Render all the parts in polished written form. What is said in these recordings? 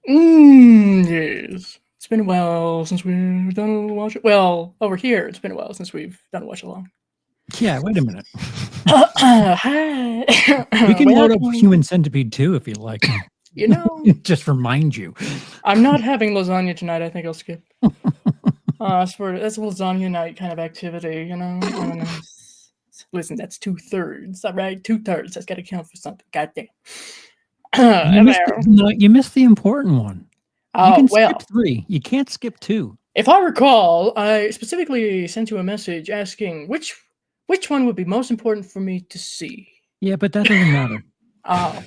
Yes. It's been a while since we've done a watch. Well, over here, it's been a while since we've done a watch along. Yeah, wait a minute. Hi. We can load up Welcome. Human Centipede too if you like. You know, Just remind you. I'm not having lasagna tonight. I think I'll skip. That's a lasagna night kind of activity. I don't know. Listen, that's 2/3. All right, 2/3. That's got to count for something. Goddamn. You missed Hello. no, you missed the important one. You Oh can skip well. 3. You can't skip 2. If I recall, I specifically sent you a message asking which one would be most important for me to see. Yeah, but that doesn't matter. Oh,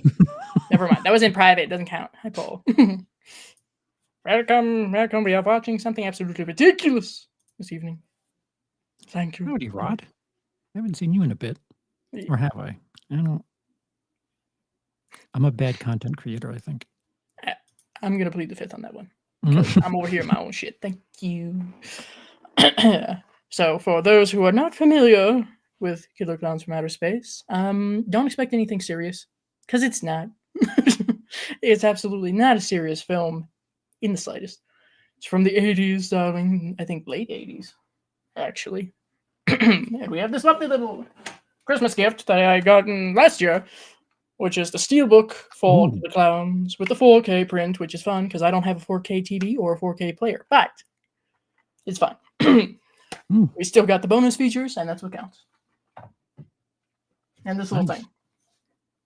never mind. That was in private. It doesn't count. Hi, Paul. Welcome. We are watching something absolutely ridiculous this evening. Thank you. Howdy, Rod. I haven't seen you in a bit. Or have I? I don't. I'm a bad content creator, I think. I'm gonna plead the fifth on that one because I'm over here in my own shit. Thank you. So, for those who are not familiar with Killer Clowns from Outer Space, don't expect anything serious because it's not. It's absolutely not a serious film in the slightest. It's from the 80s, darling. I think late 80s, actually. And we have this lovely little Christmas gift that I got last year, which is the steelbook for Ooh. the Clowns with the 4K print, which is fun because I don't have a 4K TV or a 4K player, but it's fun. We still got the bonus features, and that's what counts. And this little Nice. thing.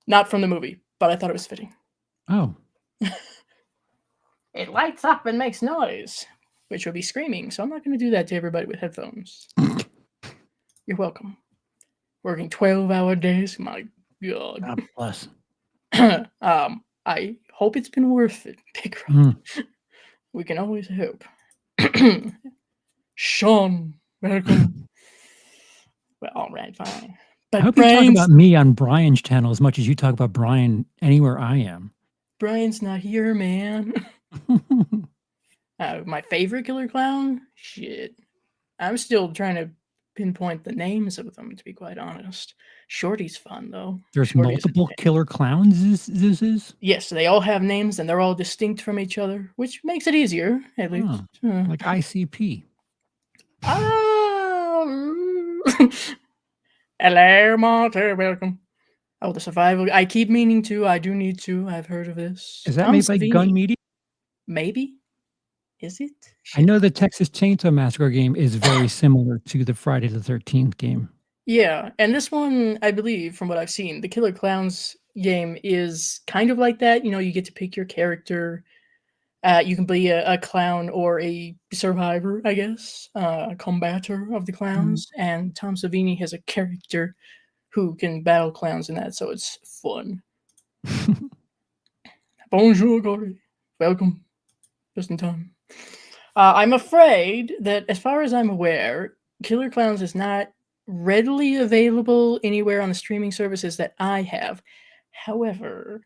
Not from the movie, but I thought it was fitting. Oh. It lights up and makes noise, which would be screaming, so I'm not going to do that to everybody with headphones. You're welcome. Working 12-hour days, my God. God bless. I hope it's been worth it, Big Rod. We can always hope. Sean, welcome. Well, all right, fine. But I hope you talk about me on Brian's channel as much as you talk about Brian anywhere I am. Brian's not here, man. My favorite killer clown? Shit. I'm still trying to pinpoint the names of them, to be quite honest. Shorty's fun, though. There's Shorty's multiple killer clowns, this is? Yes, they all have names and they're all distinct from each other, which makes it easier, at least. Like ICP. Hello, Marty, welcome. Oh, the survival. I keep meaning to. I do need to. I've heard of this. Is that made by Gun Media? Maybe. Is it? Shit. I know the Texas Chainsaw Massacre game is very similar to the Friday the 13th game. Yeah, and this one, I believe, from what I've seen, the Killer Clowns game is kind of like that. You know, you get to pick your character. You can be a clown or a survivor, I guess, combator of the clowns. And Tom Savini has a character who can battle clowns in that, so it's fun. Bonjour, Corey. Welcome. Just in time. I'm afraid that, as far as I'm aware, Killer Clowns is not readily available anywhere on the streaming services that I have. However,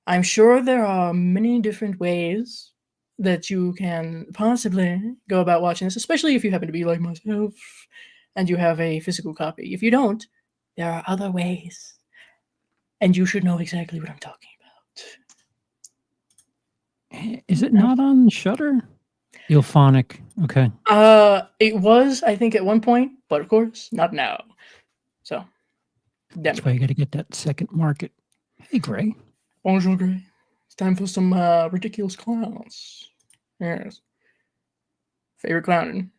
I'm sure there are many different ways that you can possibly go about watching this, especially if you happen to be like myself and you have a physical copy. If you don't, there are other ways. And you should know exactly what I'm talking about. Is it not on Shudder? Ilphonic. Okay. It was, I think, at one point, but of course, not now. So, that's why you got to get that second market. Hey, Gray. Bonjour, Gray. It's time for some ridiculous clowns. Yes. Favorite clown?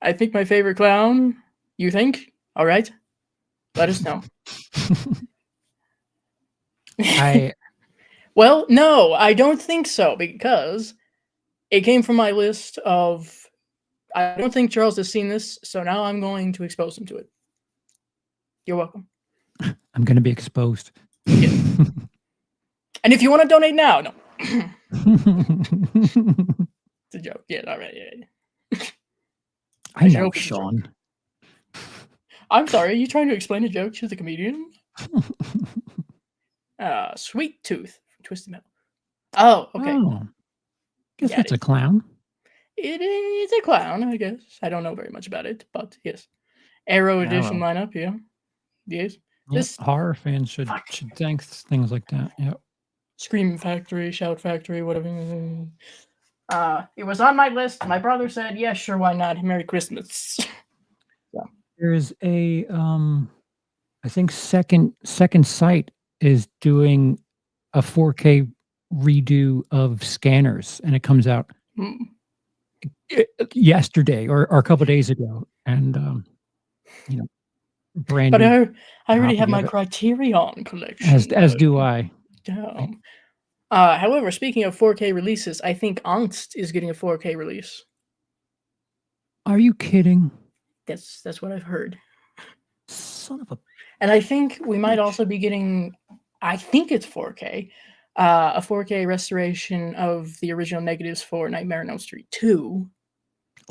I think my favorite clown. You think? All right. Let us know. Well, no, I don't think so, because it came from my list of. I don't think Charles has seen this, so now I'm going to expose him to it. You're welcome. I'm going to be exposed. Yeah. And if you want to donate now, no. It's a joke. Yeah, all right. Yeah. I know, Sean. I'm sorry. Are you trying to explain a joke to the comedian? Sweet Tooth from Twisted Metal. Oh, okay. Oh. Guess that's a clown. It is a clown, I guess. I don't know very much about it, but yes. Arrow edition lineup, yeah. Yes. Yep. Horror fans should thank things like that. Yep. Scream Factory, Shout Factory, whatever. It was on my list. My brother said, "Yeah, sure, why not? Merry Christmas." There's a I think Second Sight is doing a 4K redo of Scanners, and it comes out yesterday or a couple days ago, and you know, brand But new I already have copy my of it. Criterion collection. As do I. Damn. However, speaking of 4K releases, I think Angst is getting a 4K release. Are you kidding? That's what I've heard. Son of a. And I think we might bitch. also be getting, I think it's 4K, a 4K restoration of the original negatives for Nightmare on Elm Street 2.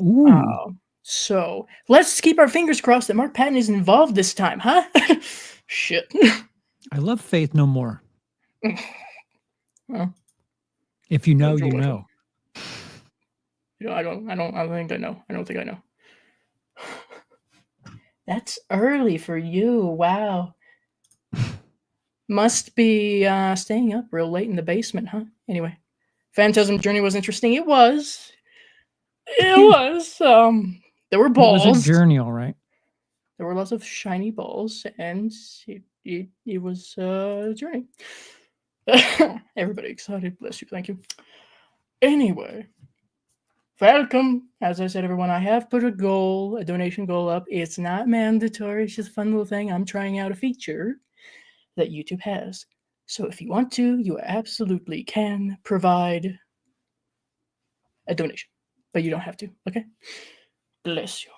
Ooh. So let's keep our fingers crossed that Mark Patton is involved this time, huh? Shit. I love Faith No More. Well, If you know, you're you welcome. know. I don't think I know. I don't think I know. That's early for you. Wow. Must be staying up real late in the basement, huh? Anyway, Phantasm Journey was interesting. It was. It was. There were balls. It was a journey, all right. There were lots of shiny balls, and it was a journey. Everybody excited. Bless you. Thank you. Anyway, welcome. As I said, everyone, I have put a donation goal up. It's not mandatory. It's just a fun little thing. I'm trying out a feature that YouTube has. So if you want to, you absolutely can provide a donation, but you don't have to. Okay. Bless you.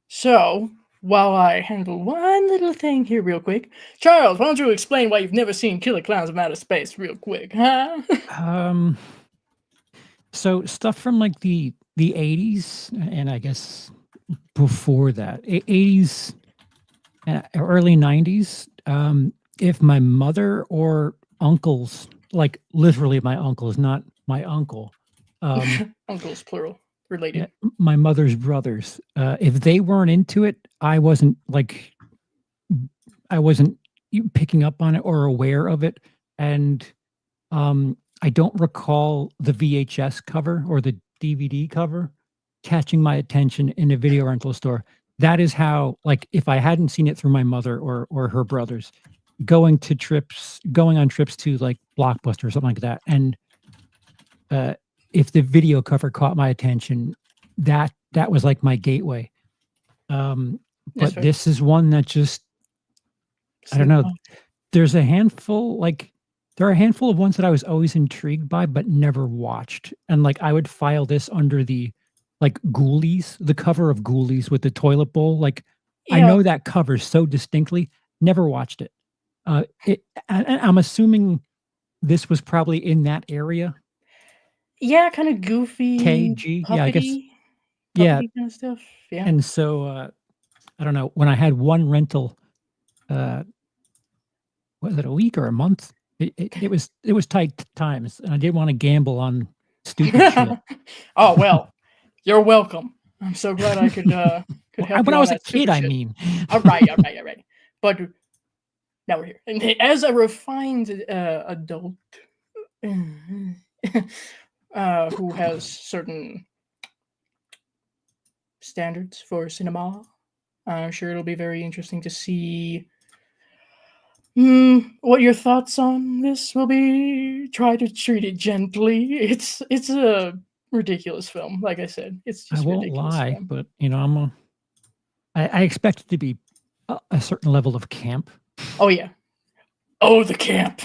So while I handle one little thing here real quick, Charles, why don't you explain why you've never seen Killer Clowns from Outer Space real quick, huh? So stuff from like the 80s, and I guess before that, 80s, early 90s. If my mother or uncles, like literally my uncles, not my uncle, Uncles plural, related. my mother's brothers, if they weren't into it, I wasn't picking up on it or aware of it. And I don't recall the VHS cover or the DVD cover catching my attention in a video rental store. That is how, like, if I hadn't seen it through my mother or her brothers, going on trips to like Blockbuster or something like that, and if the video cover caught my attention, that was like my gateway. But this is one that just, I don't know. There's a handful, there are a handful of ones that I was always intrigued by, but never watched. And like, I would file this under the, like, Ghoulies, the cover of Ghoulies with the toilet bowl. Like, I know that cover so distinctly, never watched it. I'm assuming this was probably in that area. Yeah, kind of goofy, KG, yeah, I guess, yeah, kind of stuff. Yeah. And so, I don't know, when I had one rental, was it a week or a month? It was tight times, and I didn't want to gamble on stupid shit. Oh well, you're welcome. I'm so glad I could help you. When I was a kid, I mean. All right. But now we're here, and as a refined adult who has certain standards for cinema, I'm sure it'll be very interesting to see what your thoughts on this will be. Try to treat it gently. It's a ridiculous film. Like I said, it's just I won't ridiculous lie, film. but I expect it to be a certain level of camp. Oh yeah. Oh, the camp,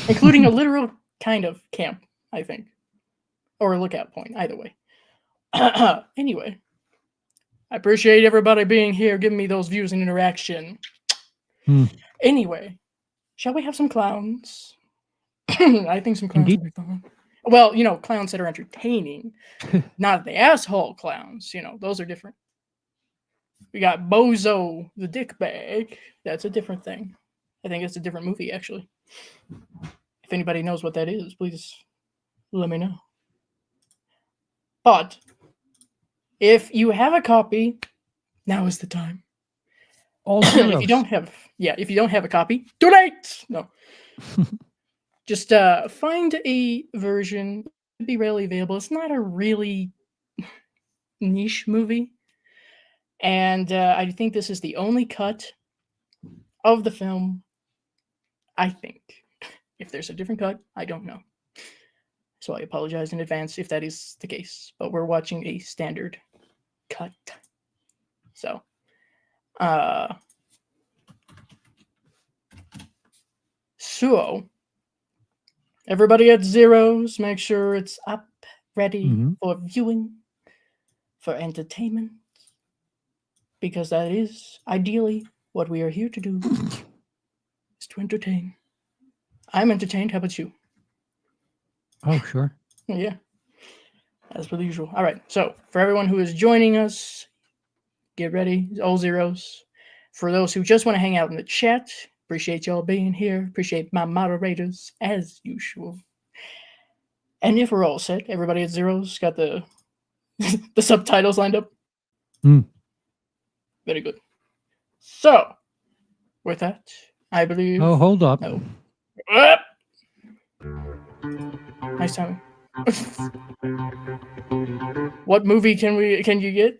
including a literal kind of camp, I think, or a lookout point. Either way. Anyway, I appreciate everybody being here, giving me those views and interaction. Anyway, shall we have some clowns? I think some clowns would be fun. Well, clowns that are entertaining, not the asshole clowns. Those are different. We got Bozo the Dick Bag. That's a different thing. I think it's a different movie, actually. If anybody knows what that is, please let me know. But if you have a copy, now is the time. All zeros. If you don't have a copy, donate. No, just find a version. It could be rarely available. It's not a really niche movie, and I think this is the only cut of the film. I think. If there's a different cut, I don't know. So I apologize in advance if that is the case. But we're watching a standard cut. So, so everybody at zeros, make sure it's up, ready for viewing, for entertainment, because that is ideally what we are here to do, is to entertain. I'm entertained. How about you? Oh, sure. Yeah, as per the usual. All right. So for everyone who is joining us, get ready, all zeros. For those who just want to hang out in the chat, appreciate y'all being here. Appreciate my moderators as usual. And if we're all set, everybody at zeros got the the subtitles lined up. Very good. So, with that, I believe. Oh, hold up. No. Nice timing. What movie can you get?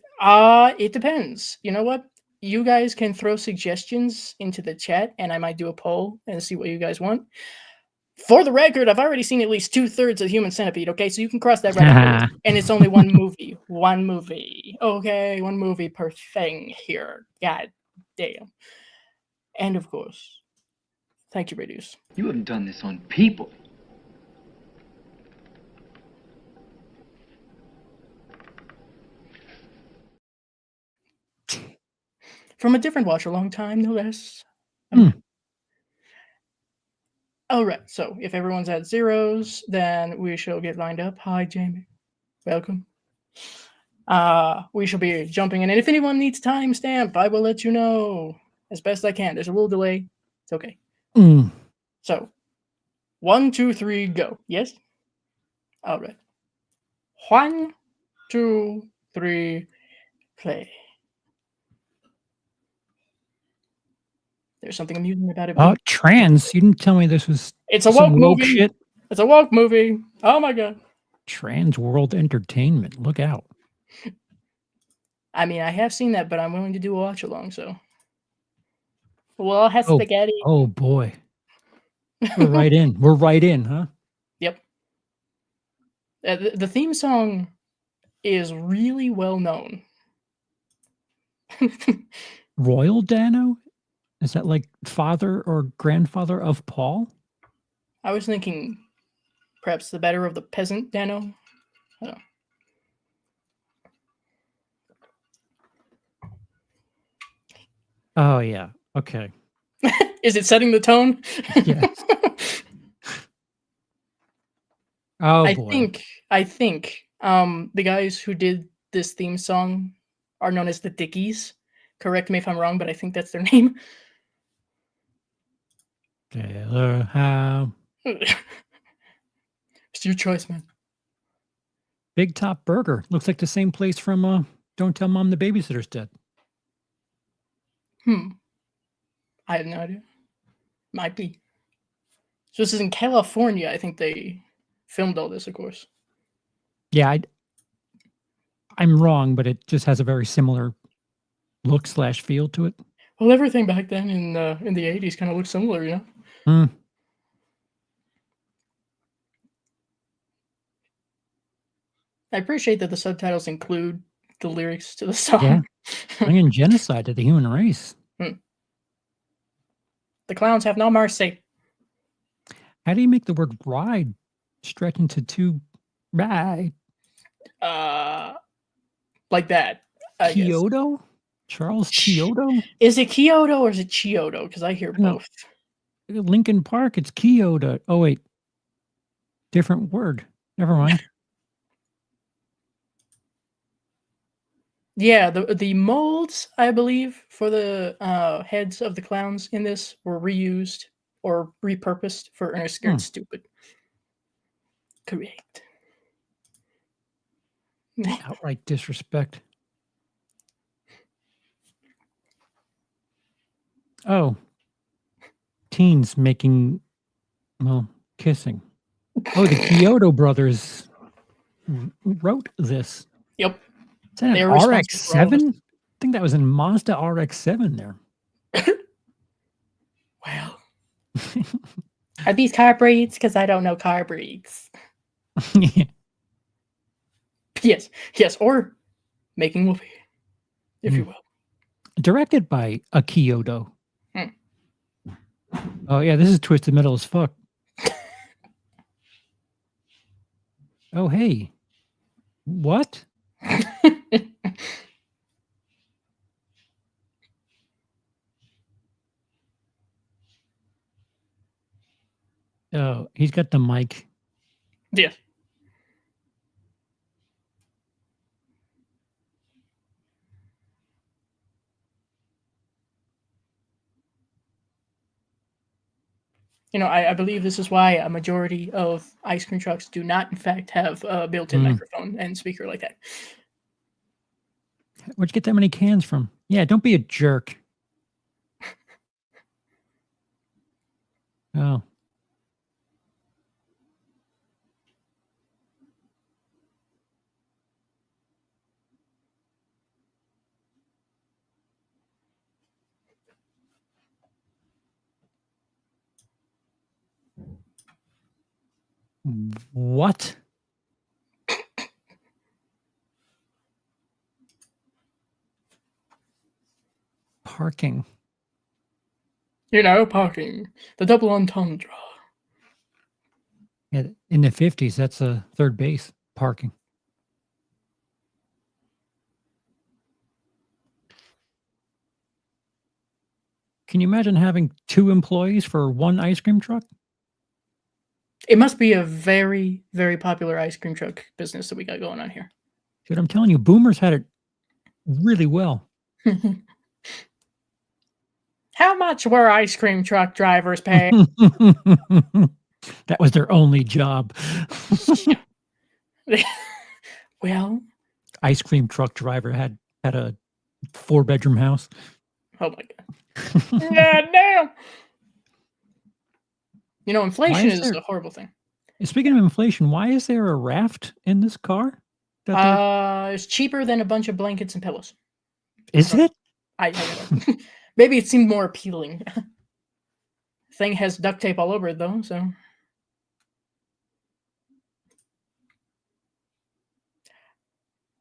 It depends. You know what? You guys can throw suggestions into the chat, and I might do a poll and see what you guys want. For the record, I've already seen at least 2/3 of Human Centipede. Okay, so you can cross that right off. And it's only one movie. One movie. Okay, one movie per thing here. God damn. And of course, thank you, Radius. You haven't done this on people. From a different watch, a long time, no less. All right, so if everyone's at zeros, then we shall get lined up. Hi, Jamie. Welcome. We shall be jumping in, and if anyone needs timestamp, I will let you know as best I can. There's a little delay. It's okay. So, 1, 2, 3, go. Yes? All right. 1, 2, 3, play. There's something amusing about it. Oh, trans. You didn't tell me this was It's a woke movie. Shit. It's a woke movie. Oh my god. Trans World Entertainment. Look out. I mean, I have seen that, but I'm willing to do a watch along, so. Well, I'll have spaghetti. Oh boy. We're right in. We're right in, huh? Yep. The theme song is really well known. Royal Dano? Is that like father or grandfather of Paul? I was thinking perhaps the better of the peasant Dano. I don't know. Oh, yeah. Okay. Is it setting the tone? Yes. Oh, boy. I think the guys who did this theme song are known as the Dickies. Correct me if I'm wrong, but I think that's their name. Taylor Howe. It's your choice, man. Big Top Burger. Looks like the same place from Don't Tell Mom the Babysitter's Dead. I have no idea. Might be. So this is in California. I think they filmed all this, of course. Yeah, I'm wrong, but it just has a very similar look / feel to it. Well, everything back then in the 80s kind of looked similar, you know? I appreciate that the subtitles include the lyrics to the song. Yeah. Bringing genocide to the human race. The clowns have no mercy. How do you make the word ride stretch into two ride? Like that. Kyoto? Charles Kyoto? Is it Kyoto or is it Chiodo? Because I hear both. Lincoln Park, it's Kyoto. Oh, wait. Different word. Never mind. Yeah, the molds, I believe, for the heads of the clowns in this were reused or repurposed for Ernest Scared Stupid. Correct. Outright disrespect. Oh, teens making, well, kissing. Oh, the Kyoto brothers wrote this. Yep. Is that an They're responsible for all of us. RX-7? I think that was in Mazda RX-7 there. Well, are these car breeds? Because I don't know car breeds. Yeah. Yes, or making whoopee, if you will. Directed by a Kyoto. Hmm. Oh, yeah, this is Twisted Metal as fuck. Oh, hey. What? Oh, he's got the mic. Yes. You know, I believe this is why a majority of ice cream trucks do not, in fact, have a built-in microphone and speaker like that. Where'd you get that many cans from? Yeah, don't be a jerk. Oh. What? Parking. You know, parking. The double entendre. Yeah, in the 50s, that's a third base parking. Can you imagine having 2 employees for one ice cream truck? It must be a very, very popular ice cream truck business that we got going on here. Dude, I'm telling you, boomers had it really well. How much were ice cream truck drivers paid? That was their only job. Well, Ice cream truck driver had a 4-bedroom house. oh my god. Yeah, damn. You know, inflation is a horrible thing. Speaking of inflation, why is there a raft in this car? It's cheaper than a bunch of blankets and pillows. Is it? I maybe it seemed more appealing. Thing has duct tape all over it though, so.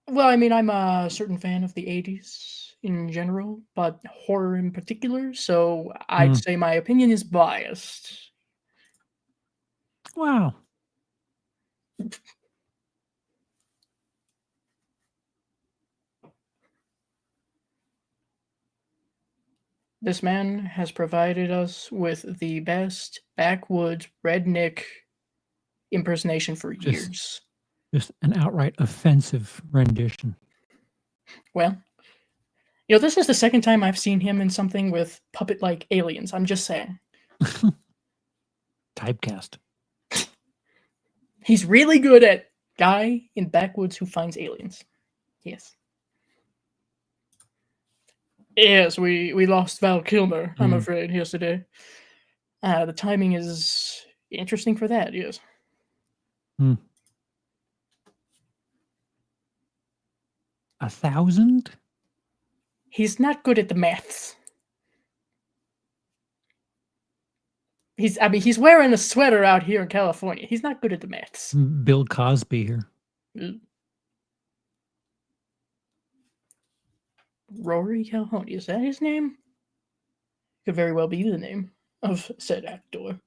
Well, I mean, I'm a certain fan of the 80s in general, but horror in particular, so I'd say my opinion is biased. Wow. This man has provided us with the best backwoods redneck impersonation for years. Just an outright offensive rendition. Well, you know, this is the second time I've seen him in something with puppet-like aliens. I'm just saying. Typecast. He's really good at guy in backwoods who finds aliens. Yes. Yes, we lost Val Kilmer, I'm afraid, yesterday. The timing is interesting for that, yes. 1,000? He's not good at the maths. He's wearing a sweater out here in California. He's not good at the maths. Bill Cosby here. Rory Calhoun, is that his name? Could very well be the name of said actor.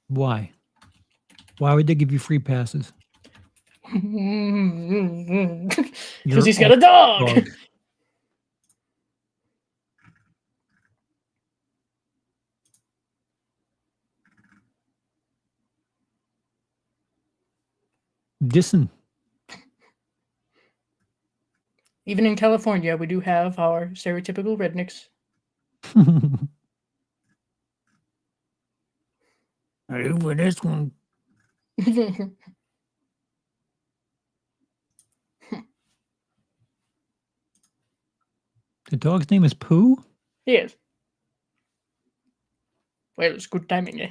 Why? Why would they give you free passes? Because he's got a dog. Dissing. Even in California, we do have our stereotypical rednecks. Over this one. The dog's name is Pooh? Yes. Well, it's good timing, eh?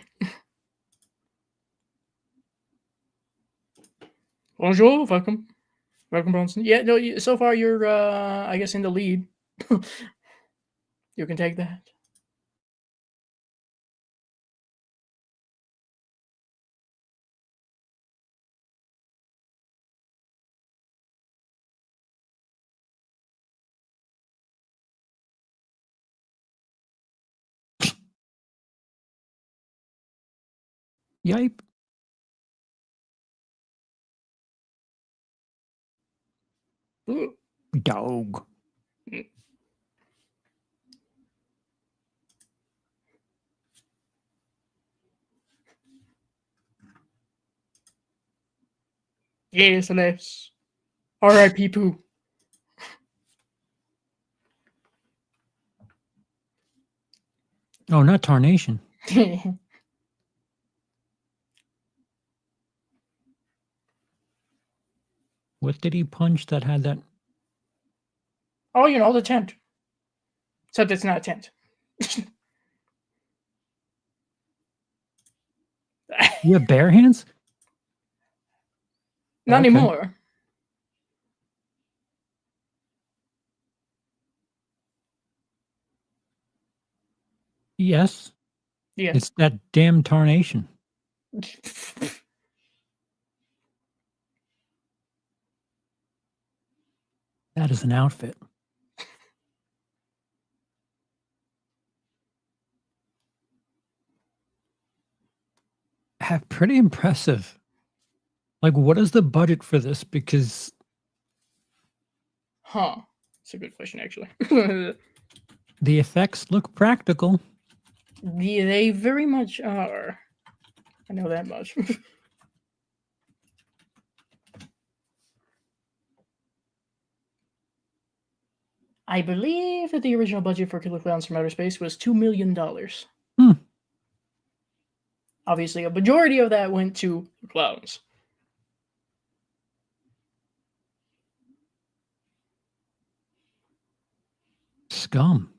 Bonjour, welcome. Welcome, Bronson. Yeah, no, so far you're, I guess, in the lead. You can take that. Yipe. Ooh. Dog. Yes, alas. R.I.P. Pooh. Oh, not Tarnation. What did he punch that had that? Oh, you know, the tent. Except it's not a tent. You have bare hands? Not Okay. anymore. Yes. Yeah. It's that damn Tarnation. That is an outfit. Pretty impressive. Like, what is the budget for this? Because Huh. That's a good question, actually. the effects look practical. They very much are. I know that much. I believe that the original budget for Killer Clowns from Outer Space was $2 million. Obviously, a majority of that went to Clowns. Scum.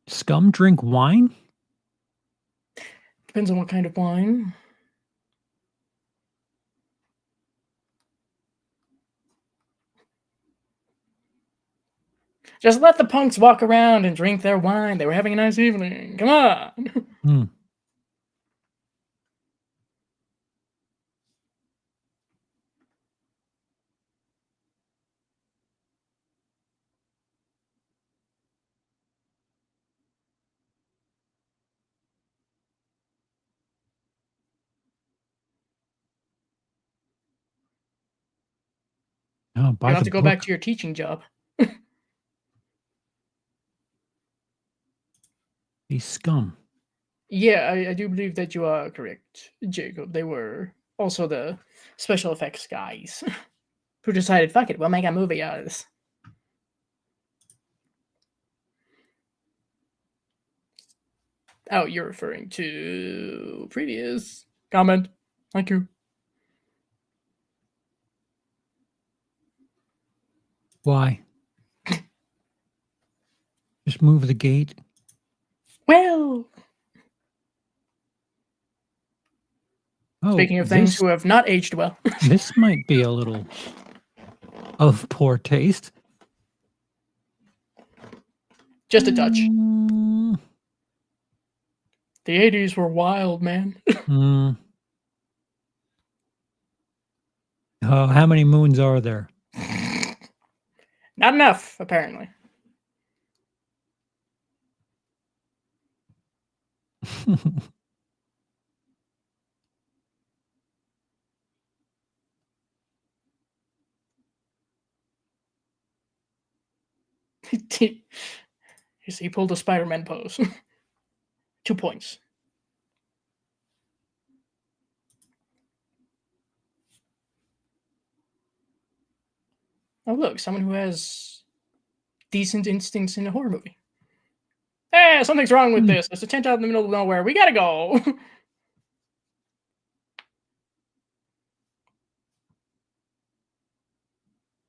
Scum drink wine? Depends on what kind of wine. Just let the punks walk around and drink their wine. They were having a nice evening. Come on. Oh, by You'll the have to go book. back to your teaching job. He's scum. Yeah, I do believe that you are correct, Jacob. They were also the special effects guys who decided, fuck it, we'll make a movie out of this. Oh, you're referring to previous comment. Thank you. Why? Just move the gate. Well, Oh, speaking of things who have not aged well. This might be a little of poor taste. Just a touch. Mm. The 80s were wild, man. Oh, how many moons are there? Not enough, apparently. He pulled a Spider-Man pose. 2 points. Oh, look, someone who has decent instincts in a horror movie. Hey, something's wrong with this. There's a tent out in the middle of nowhere. We gotta go.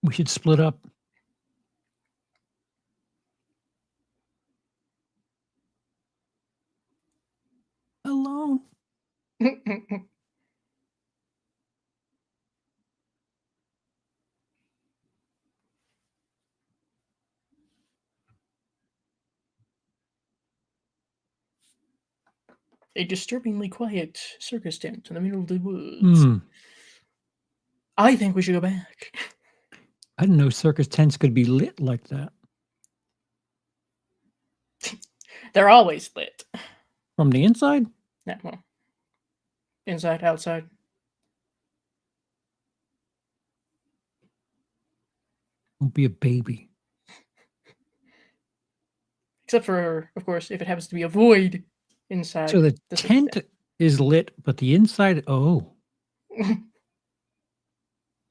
We should split up. Alone. A disturbingly quiet circus tent in the middle of the woods. Hmm. I think we should go back. I didn't know circus tents could be lit like that. They're always lit. From the inside? Yeah, well, inside, outside. Don't be a baby. Except for, of course, if it happens to be a void inside. So the circus tent is lit, but the inside, oh. tent.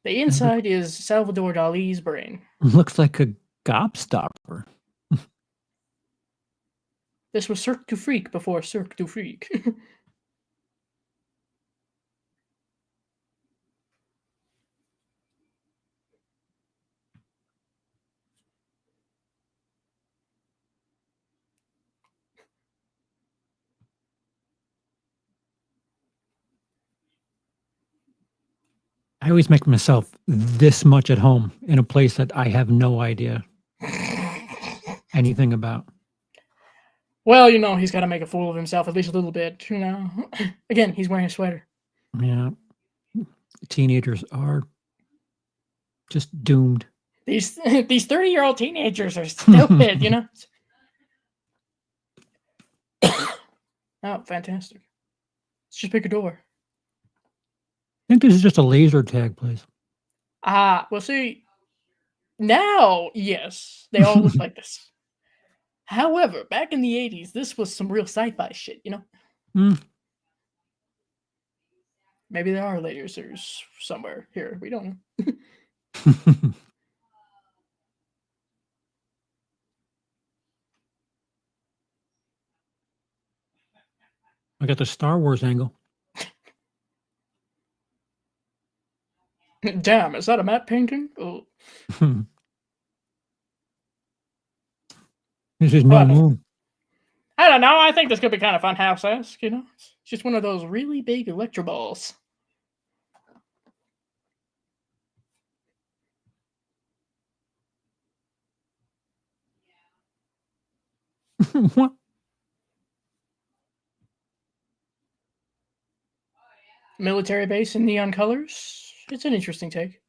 The inside is Salvador Dali's brain. Looks like a gobstopper. This was Cirque du Freak before Cirque du Freak. I always make myself this much at home in a place that I have no idea anything about. Well, you know, he's got to make a fool of himself at least a little bit, you know. Again, he's wearing a sweater. Yeah. Teenagers are just doomed. These 30-year-old teenagers are stupid, you know. Oh, fantastic. Let's just pick a door. I think this is just a laser tag place. Well, see, now, yes, they all look like this. However, back in the 80s, this was some real sci-fi shit, you know? Mm. Maybe there are lasers somewhere here. We don't know. I got the Star Wars angle. Damn, is that a matte painting? Oh. This is no moon. I don't know. I think this could be kind of funhouse-esque, you know? It's just one of those really big electro balls. What? Military base in neon colors. It's an interesting take.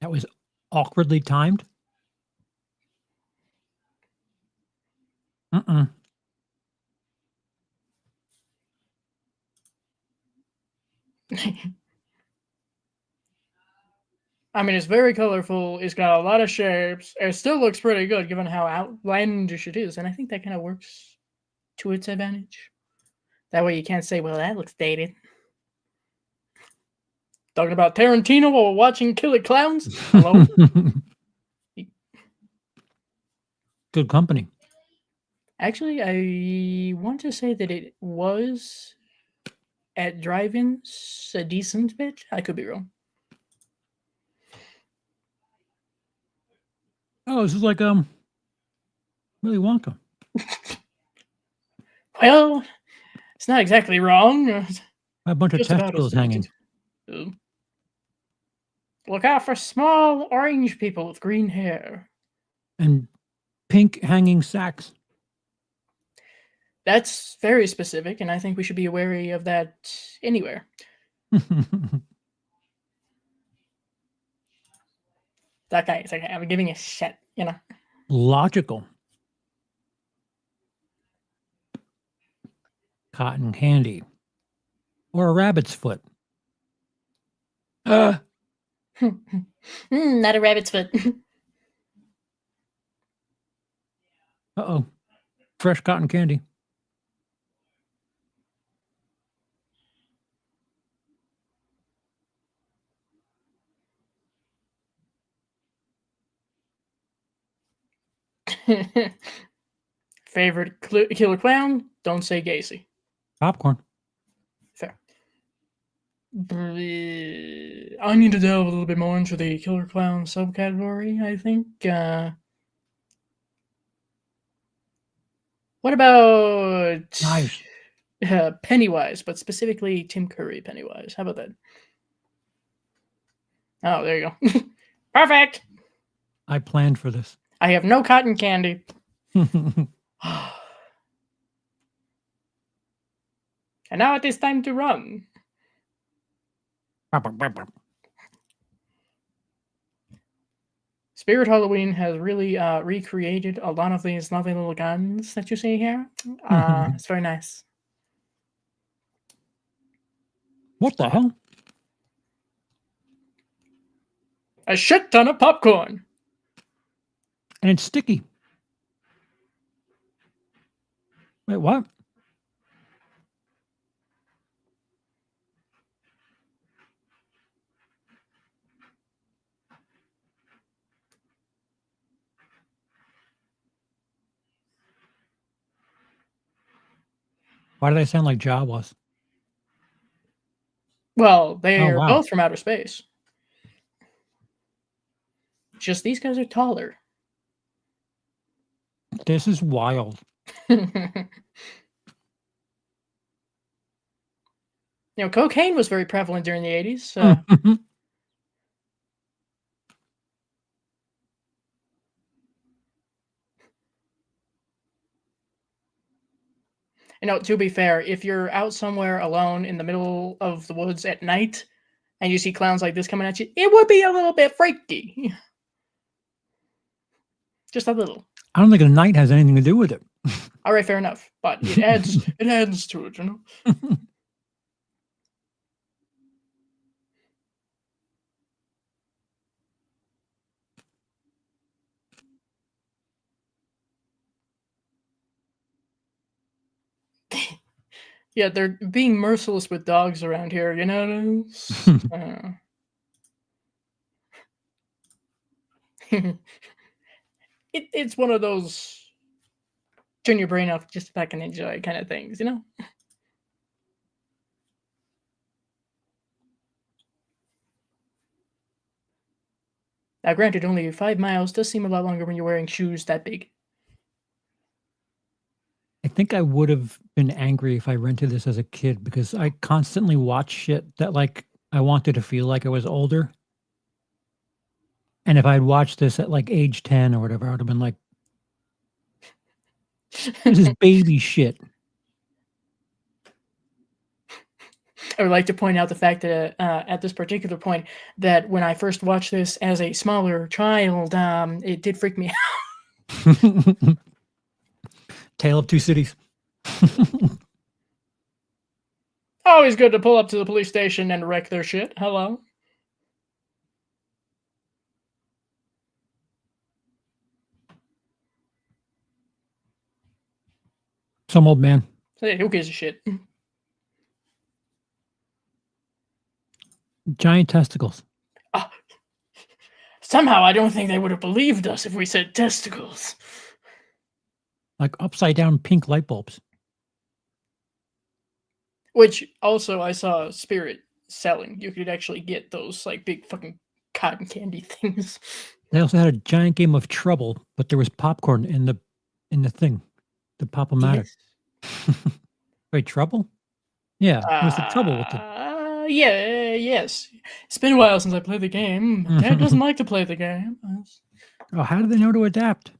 That was awkwardly timed. Uh-uh. I mean, it's very colorful. It's got a lot of shapes. It still looks pretty good given how outlandish it is. And I think that kind of works to its advantage. That way you can't say, well, that looks dated. Talking about Tarantino while watching Killer Clowns? Hello? Good company. Actually, I want to say that it was at drive-ins a decent bit. I could be wrong. Oh, this is like Willy Wonka. Well, it's not exactly wrong. A bunch of Just about testicles as hanging. Look out for small orange people with green hair. And pink hanging sacks. That's very specific, and I think we should be wary of that anywhere. That guy is like, I'm giving a shit, you know. Logical. Cotton candy. Or a rabbit's foot. Not a rabbit's foot. Uh-oh. Fresh cotton candy. Favorite killer clown? Don't say Gacy. Popcorn. Fair. I need to delve a little bit more into the killer clown subcategory, I think. What about Nice. Pennywise, but specifically Tim Curry Pennywise? How about that? Oh, there you go. Perfect! I planned for this. I have no cotton candy. And now it is time to run. Spirit Halloween has really recreated a lot of these lovely little guns that you see here. It's very nice. What the hell? A shit ton of popcorn. And it's sticky. Wait, what? Why do they sound like Jawas? Well, they Oh, are wow. both from outer space. Just these guys are taller. This is wild. Cocaine was very prevalent during the 80s. To be fair, if you're out somewhere alone in the middle of the woods at night and you see clowns like this coming at you, it would be a little bit freaky. Just a little. I don't think a night has anything to do with it. All right, fair enough. But it adds to it, Yeah, they're being merciless with dogs around here, It's one of those turn your brain off just back and enjoy kind of things, Now, granted, only 5 miles does seem a lot longer when you're wearing shoes that big. I think I would have been angry if I rented this as a kid because I constantly watch shit that I wanted to feel like I was older. And if I'd watched this at age 10 or whatever, I would have been like, this is baby shit. I would like to point out the fact that at this particular point, that when I first watched this as a smaller child, it did freak me out. Tale of Two Cities. Always good to pull up to the police station and wreck their shit. Hello. Some old man. Hey, who gives a shit? Giant testicles. Somehow, I don't think they would have believed us if we said testicles. Like upside down pink light bulbs. Which also I saw Spirit selling. You could actually get those big fucking cotton candy things. They also had a giant game of Trouble, but there was popcorn in the thing, the Pop-O-Matic. Yes. Wait, Trouble? Yeah, it was the Trouble with the. Yes. It's been a while since I played the game. Dad doesn't like to play the game. Oh, how do they know to adapt?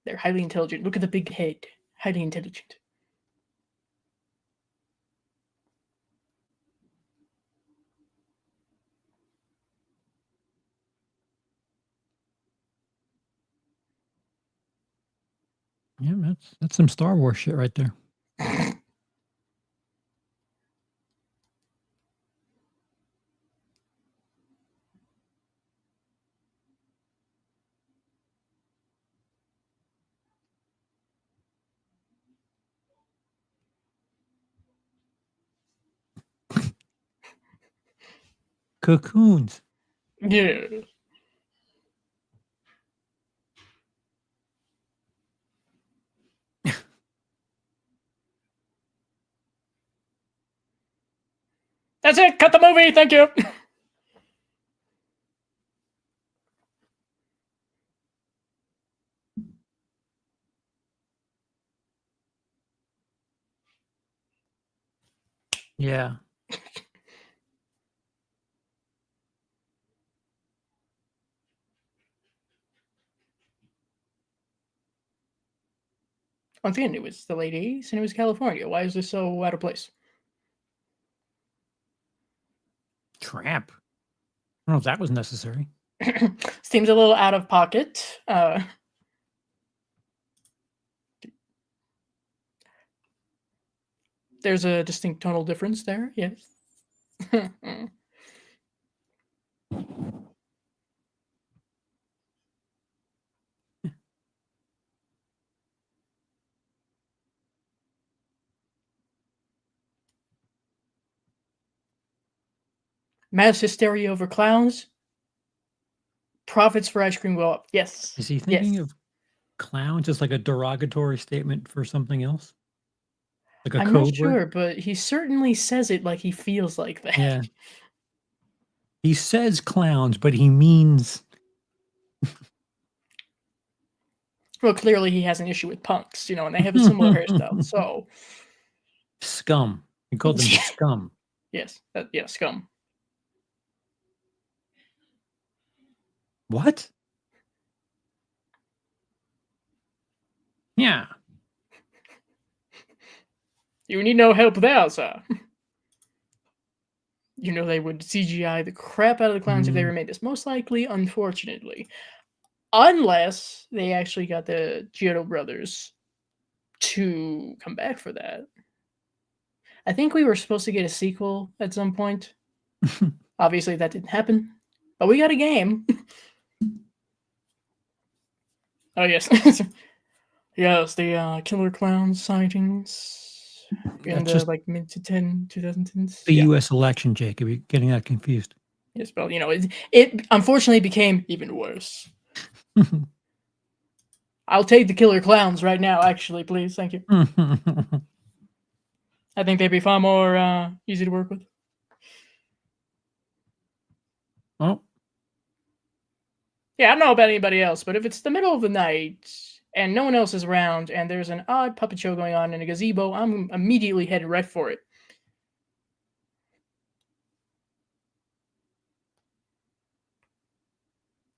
They're highly intelligent. Look at the big head. Highly intelligent. Yeah, that's some Star Wars shit right there. Cocoons. Yeah. That's it. Cut the movie. Thank you. Yeah. Once again, it was the late 80s and it was California. Why is this so out of place? Tramp. I don't know if that was necessary. Seems a little out of pocket. There's a distinct tonal difference there, yes. Mass hysteria over clowns. Profits for ice cream go up. Yes. Is he thinking Yes. of clowns as like a derogatory statement for something else? Like a I'm not code word? sure, but he certainly says it like he feels like that. Yeah. He says clowns, but he means Well, clearly he has an issue with punks, you know, and they have a similar hairstyle. So, scum. He called them scum. yes, yeah, scum. What? Yeah. You need no help there, sir. You know they would CGI the crap out of the clowns if they remade this. Most likely, unfortunately. Unless they actually got the Giotto brothers to come back for that. I think we were supposed to get a sequel at some point. Obviously, that didn't happen. But we got a game. Oh, yes. Yes, the Killer Clowns sightings in That's the just like mid to 2010s. the Yeah. US election, Jacob. You're getting that confused. Yes, but you know, it unfortunately became even worse. I'll take the Killer Clowns right now, actually, please. Thank you. I think they'd be far more easy to work with. Oh, Yeah, I don't know about anybody else, but if it's the middle of the night and no one else is around and there's an odd puppet show going on in a gazebo, I'm immediately headed right for it.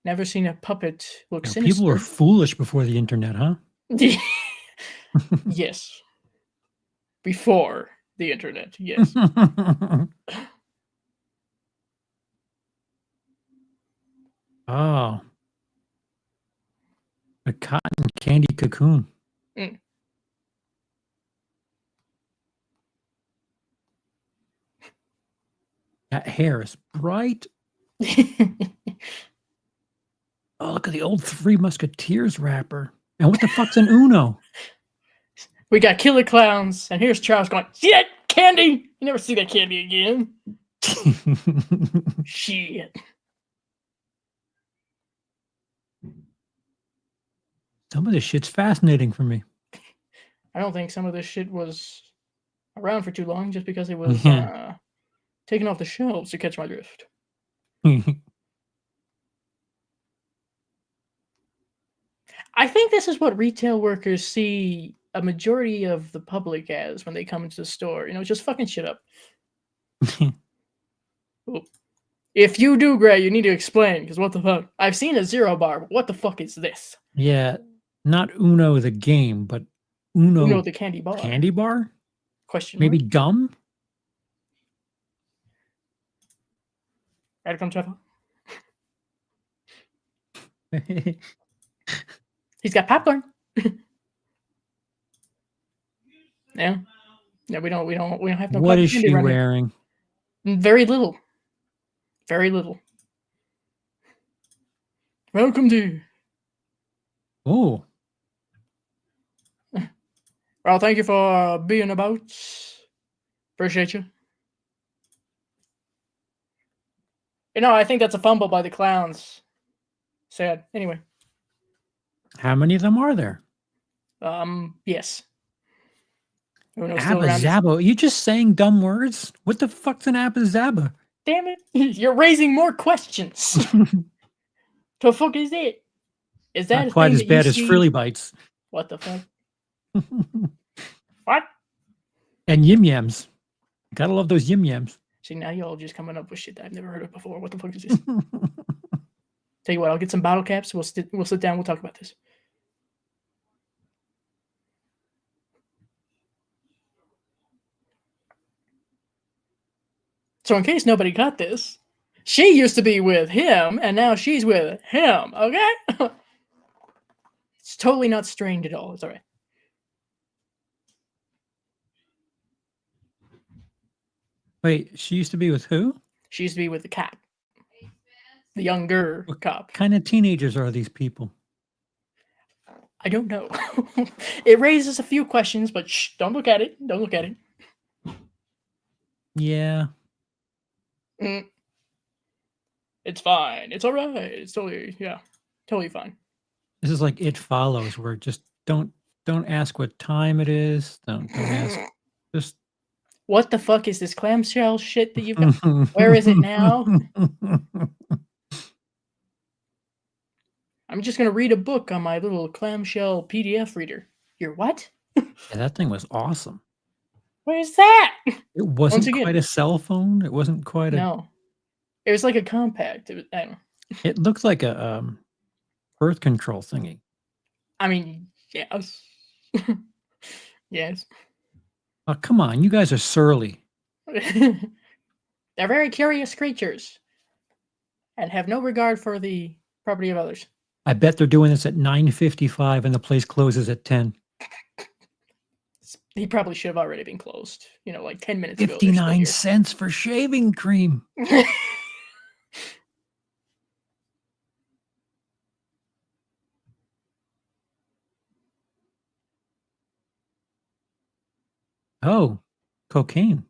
Never seen a puppet look sinister. people were foolish before the internet, huh? Yes. Before the internet, yes. Oh. A cotton candy cocoon. Mm. That hair is bright. Oh, look at the old Three Musketeers wrapper. And what the fuck's an Uno? We got Killer Clowns, and here's Charles going, see that candy? You never see that candy again. Shit. Some of this shit's fascinating for me. I don't think some of this shit was around for too long just because it was taken off the shelves, to catch my drift. I think this is what retail workers see a majority of the public as when they come into the store. You know, just fucking shit up. If you do, Gray, you need to explain, because what the fuck? I've seen a Zero bar, but what the fuck is this? Yeah, not Uno the game, but Uno, Uno the candy bar. Candy bar? Question Maybe mark? gum? Right, come Trevor. He's got popcorn. Yeah. Yeah, we don't have no What cotton is candy she around here. wearing? Very little. Very little. Welcome to. Oh, Well, thank you for being about. Appreciate you. You know, I think that's a fumble by the clowns. Sad. Anyway. how many of them are there? Yes. Uno's still around. Abba-Zaba? You just saying dumb words? What the fuck's an Abba-Zaba? Damn it! You're raising more questions. The fuck is it? Is that Not a quite thing as that you bad as see? Frilly Bites. What the fuck? What? And Yim Yams. Gotta love those Yim Yams. See, now y'all just coming up with shit that I've never heard of before. What the fuck is this? Tell you what, I'll get some bottle caps. We'll sit down. We'll talk about this. So in case nobody got this, she used to be with him, and now she's with him, okay? It's totally not strained at all. It's all right. Wait, she used to be with who? She used to be with the cop. The younger cop. What kind of teenagers are these people? I don't know. It raises a few questions, but shh, don't look at it. Don't look at it. Yeah. It's fine. It's all right. It's totally, yeah, totally fine. This is like It Follows, where just don't ask what time it is. Don't ask. Just What the fuck is this clamshell shit that you've got? Where is it now? I'm just going to read a book on my little clamshell PDF reader. You're what? Yeah, that thing was awesome. Where's that? It wasn't again- quite a cell phone. It wasn't quite a. No. It was like a compact. It was, I don't know. It looked like a birth control thingy. I mean, yes. Yes. Oh, come on, you guys are surly. They're very curious creatures and have no regard for the property of others. I bet they're doing this at 9:55 and the place closes at 10. He probably should have already been closed, like 10 minutes ago. 59 cents for shaving cream. Oh, cocaine.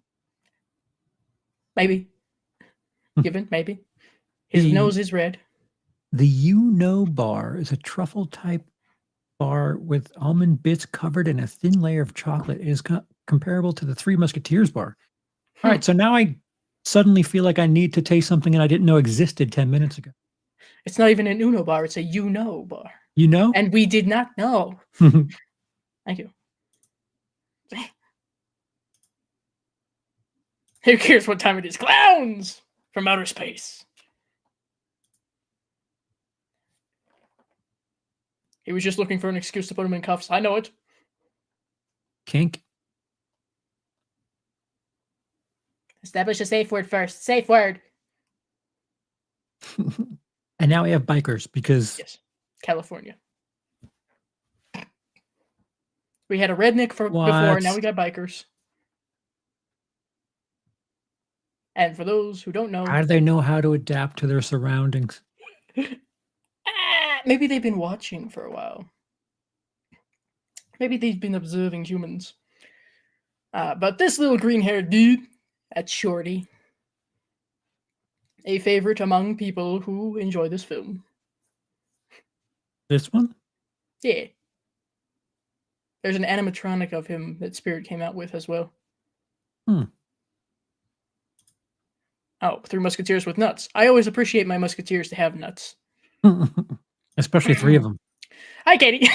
Maybe. Given, maybe. His The- nose is red. The You Know bar is a truffle type bar with almond bits covered in a thin layer of chocolate. It is comparable to the Three Musketeers bar. All right, so now I suddenly feel like I need to taste something and I didn't know existed 10 minutes ago. It's not even an Uno bar, it's a You Know bar. You know? And we did not know. Thank you. Who cares what time it is? Clowns from outer space. He was just looking for an excuse to put him in cuffs. I know it. Kink. Establish a safe word first. Safe word. And now we have bikers because Yes. California. We had a redneck before, What? now we got bikers. And for those who don't know, how do they know how to adapt to their surroundings? maybe they've been watching for a while. Maybe they've been observing humans. But this little green-haired dude, that's Shorty, a favorite among people who enjoy this film. This one? Yeah. There's an animatronic of him that Spirit came out with as well. Oh, Three Musketeers with nuts. I always appreciate my Musketeers to have nuts. Especially 3 of them. Hi, Katie.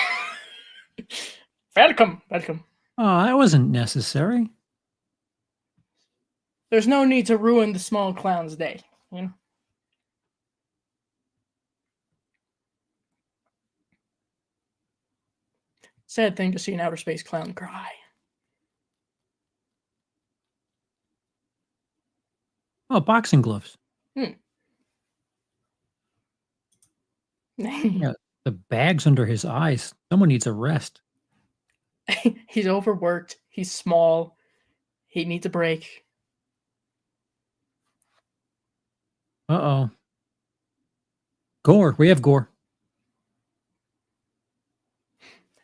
Welcome. Welcome. Oh, that wasn't necessary. There's no need to ruin the small clown's day, you know? Sad thing to see an outer space clown cry. Oh, boxing gloves. Yeah, the bags under his eyes. Someone needs a rest. He's overworked. He's small. He needs a break. Uh-oh. Gore. We have gore.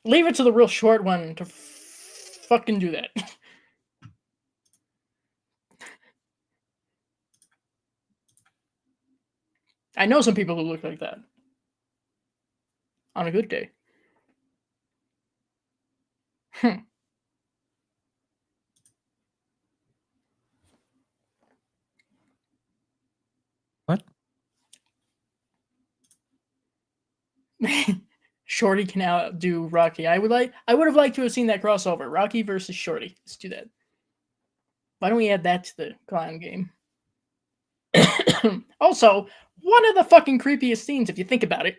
Leave it to the real short one to fucking do that. I know some people who look like that. On a good day. Shorty can outdo Rocky. I would have liked to have seen that crossover. Rocky versus Shorty. Let's do that. Why don't we add that to the clown game? Also, one of the fucking creepiest scenes if you think about it.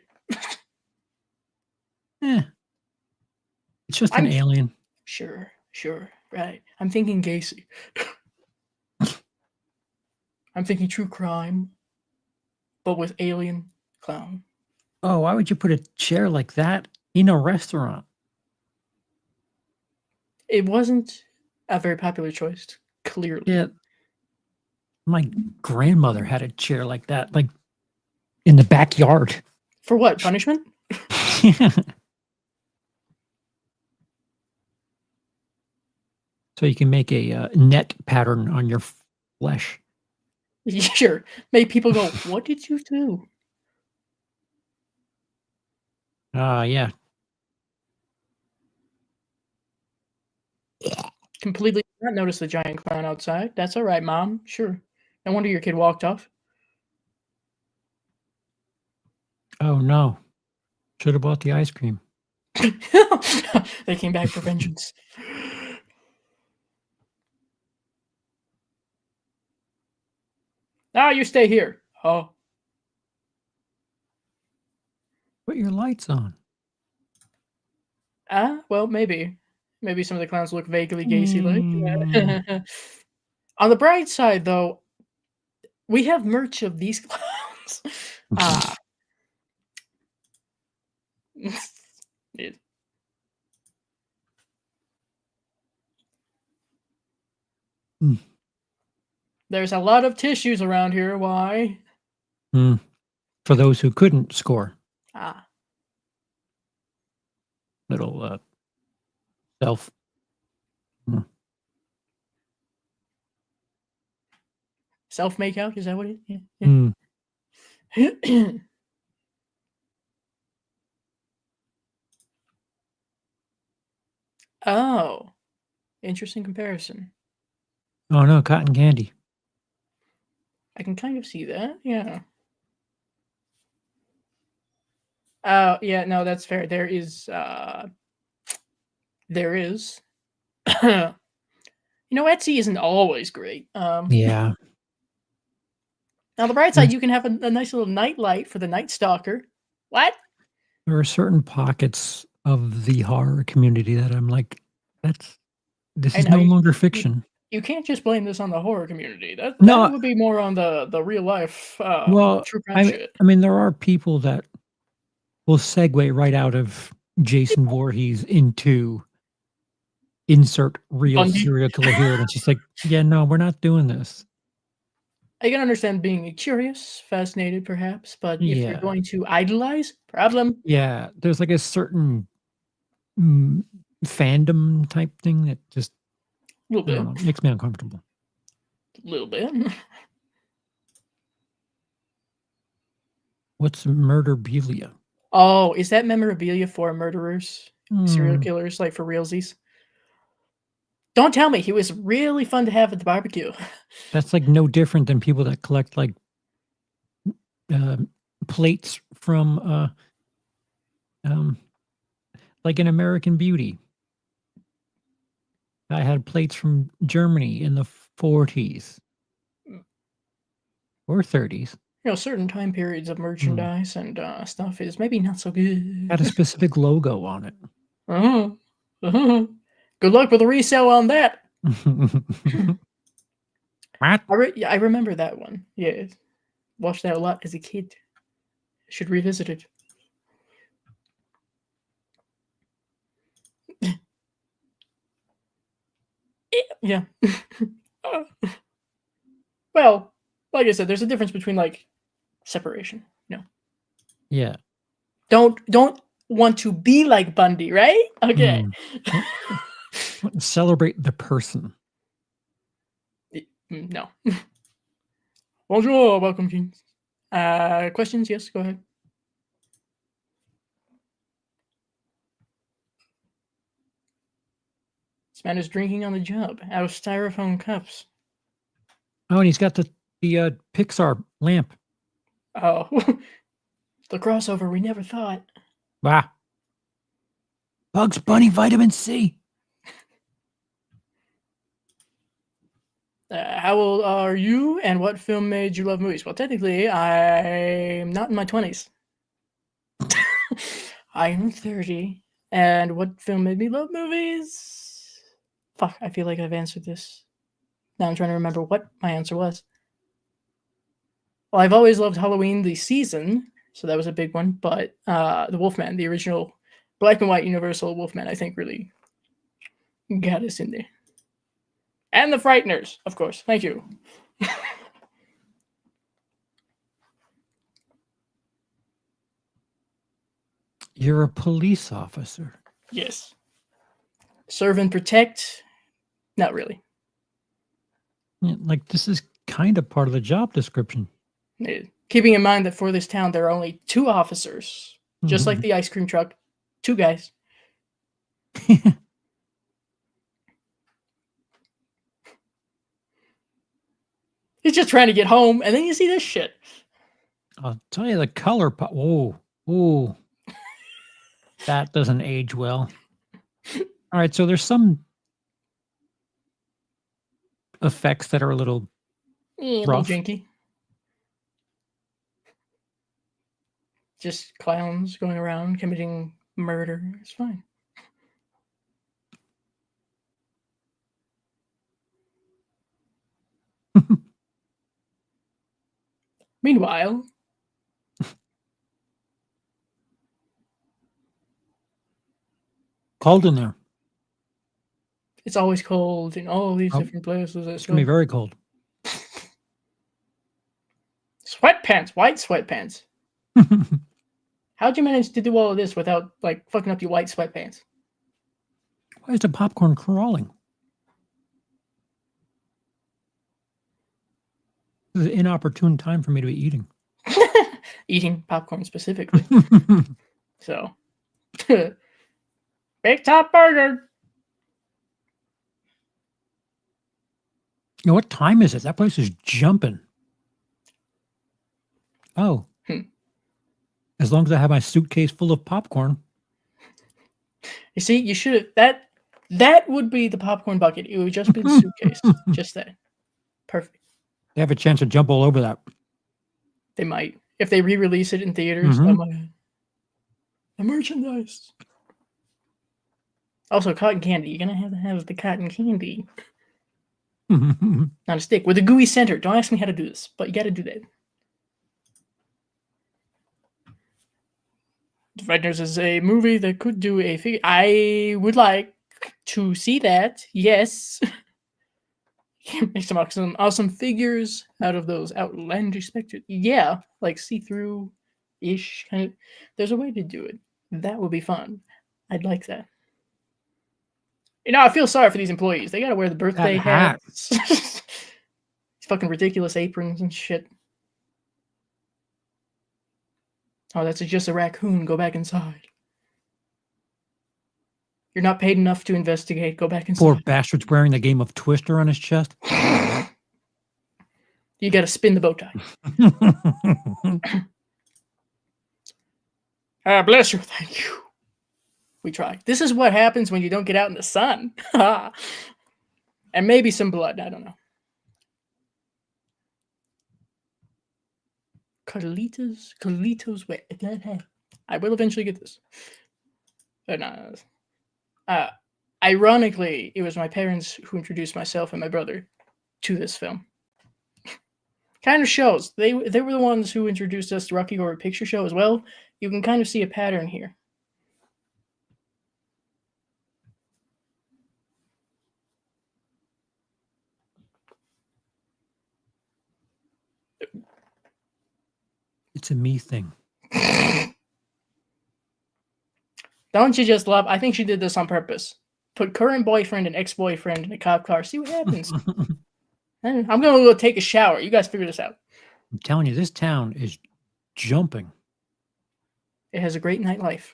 It's just an alien. Sure, right. I'm thinking Gacy. I'm thinking true crime, but with alien clown. Oh, why would you put a chair like that in a restaurant? It wasn't a very popular choice, clearly. Yeah. My grandmother had a chair like that, like in the backyard. For what? Punishment? Yeah. So you can make a net pattern on your flesh. Sure. Make people go, what did you do? Yeah. Completely not notice the giant clown outside. That's all right, Mom. Sure. No wonder your kid walked off. Oh no. Should have bought the ice cream. They came back for vengeance. Now you stay here. Oh. Put your lights on. Well, maybe. Maybe some of the clowns look vaguely Gacy-like. On the bright side, though, we have merch of these clowns. Yeah. There's a lot of tissues around here. Why? For those who couldn't score. Little self. Self makeout? Is that what it is? Yeah. Oh. Interesting comparison. Oh no, cotton candy. I can kind of see that. Yeah. Oh, yeah, no, that's fair. There is Etsy isn't always great. Yeah. Now the bright side, you can have a nice little night light for the night stalker. What? There are certain pockets of the horror community that I'm like, this is no longer fiction. You can't just blame this on the horror community. That No. would be more on the real life Well, true crime shit. I mean, there are people that will segue right out of Jason Voorhees into insert real Bundy? serial killer here. And it's just like, yeah, no, we're not doing this. I can understand being curious, fascinated, perhaps, but if you're Yeah. going to idolize, problem. Yeah, there's like a certain fandom type thing that just A little I don't bit. know, makes me uncomfortable. A little bit. What's murderbelia? Oh, is that memorabilia for murderers, serial killers, like for realsies? Don't tell me. He was really fun to have at the barbecue. That's like no different than people that collect like plates from like an American Beauty. I had plates from Germany in the 40s or 30s. Certain time periods of merchandise and stuff is maybe not so good. Had a specific logo on it. Good luck with the resale on that. What? I remember that one. Yeah, watched that a lot as a kid. Should revisit it. Yeah. Well, like I said, there's a difference between like separation. No. Yeah. Don't want to be like Bundy, right? Okay. Celebrate the person. No. Bonjour, welcome, Jeans. Questions? Yes, go ahead. This man is drinking on the job out of styrofoam cups. Oh, and he's got the Pixar lamp. Oh, the crossover we never thought. Wow. Bugs Bunny vitamin C. How old are you, and what film made you love movies? Well, technically, I'm not in my 20s. I am 30. And what film made me love movies? Fuck, I feel like I've answered this. Now I'm trying to remember what my answer was. Well, I've always loved Halloween the season, so that was a big one. But the Wolfman, the original black and white Universal Wolfman, I think really got us in there. And the Frighteners, of course. Thank you. You're a police officer. Yes. Serve and protect? Not really. Yeah, like, this is kind of part of the job description. Keeping in mind that for this town, there are only 2 officers, just like the ice cream truck, 2 guys. He's just trying to get home, and then you see this shit. I'll tell you the color. Ooh. That doesn't age well. All right, so there's some effects that are a little A little rough. janky. Just clowns going around committing murder. It's fine. Meanwhile, Cold in there. it's always cold in all these Oh, different places. It's gonna be very cold. Sweatpants, white sweatpants. How'd you manage to do all of this without like fucking up your white sweatpants? Why is the popcorn crawling? This is an inopportune time for me to be eating. Eating popcorn specifically. So, Big Top Burger. You know, what time is it? That place is jumping. Oh. As long as I have my suitcase full of popcorn. You see, you should have that would be the popcorn bucket. It would just be the suitcase. Just that. Perfect. They have a chance to jump all over that. They might. If they re-release it in theaters, Mhm. the merchandise. Also, cotton candy. You're gonna have to have the cotton candy on a stick with a gooey center. Don't ask me how to do this, but you gotta do that. The Frighteners is a movie that could do a figure. I would like to see that. Yes. Make some awesome figures out of those outlandish specters. Yeah, like see-through-ish kind of. There's a way to do it. That would be fun. I'd like that. You know, I feel sorry for these employees. They gotta wear the birthday hat. hats. These fucking ridiculous aprons and shit. Oh, that's just a raccoon. Go back inside. You're not paid enough to investigate. Go back inside. Poor bastard's wearing the game of Twister on his chest. You gotta spin the bow tie. Bless you. Thank you. We try. This is what happens when you don't get out in the sun. And maybe some blood. I don't know. Carlitos way. I will eventually get this. But no. Ironically, it was my parents who introduced myself and my brother to this film. Kind of shows. They were the ones who introduced us to Rocky Horror Picture Show as well. You can kind of see a pattern here. It's a me thing. Don't you just love? I think she did this on purpose. Put current boyfriend and ex-boyfriend in a cop car. See what happens. I'm gonna go take a shower. You guys figure this out. I'm telling you, this town is jumping. It has a great nightlife,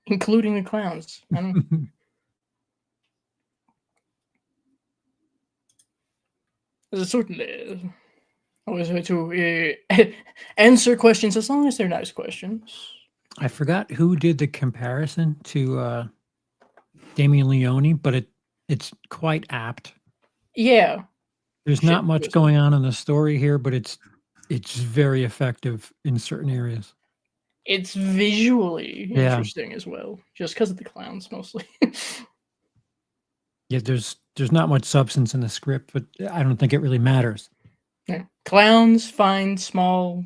including the clowns. I don't know. Certainly, always way to answer questions as long as they're nice questions. I forgot who did the comparison to Damien Leone, but it's quite apt. Yeah. There's Shit, not it much was- going on in the story here, but it's very effective in certain areas. It's visually Yeah. interesting as well, just because of the clowns mostly. Yeah, there's not much substance in the script, but I don't think it really matters. Yeah. Clowns find small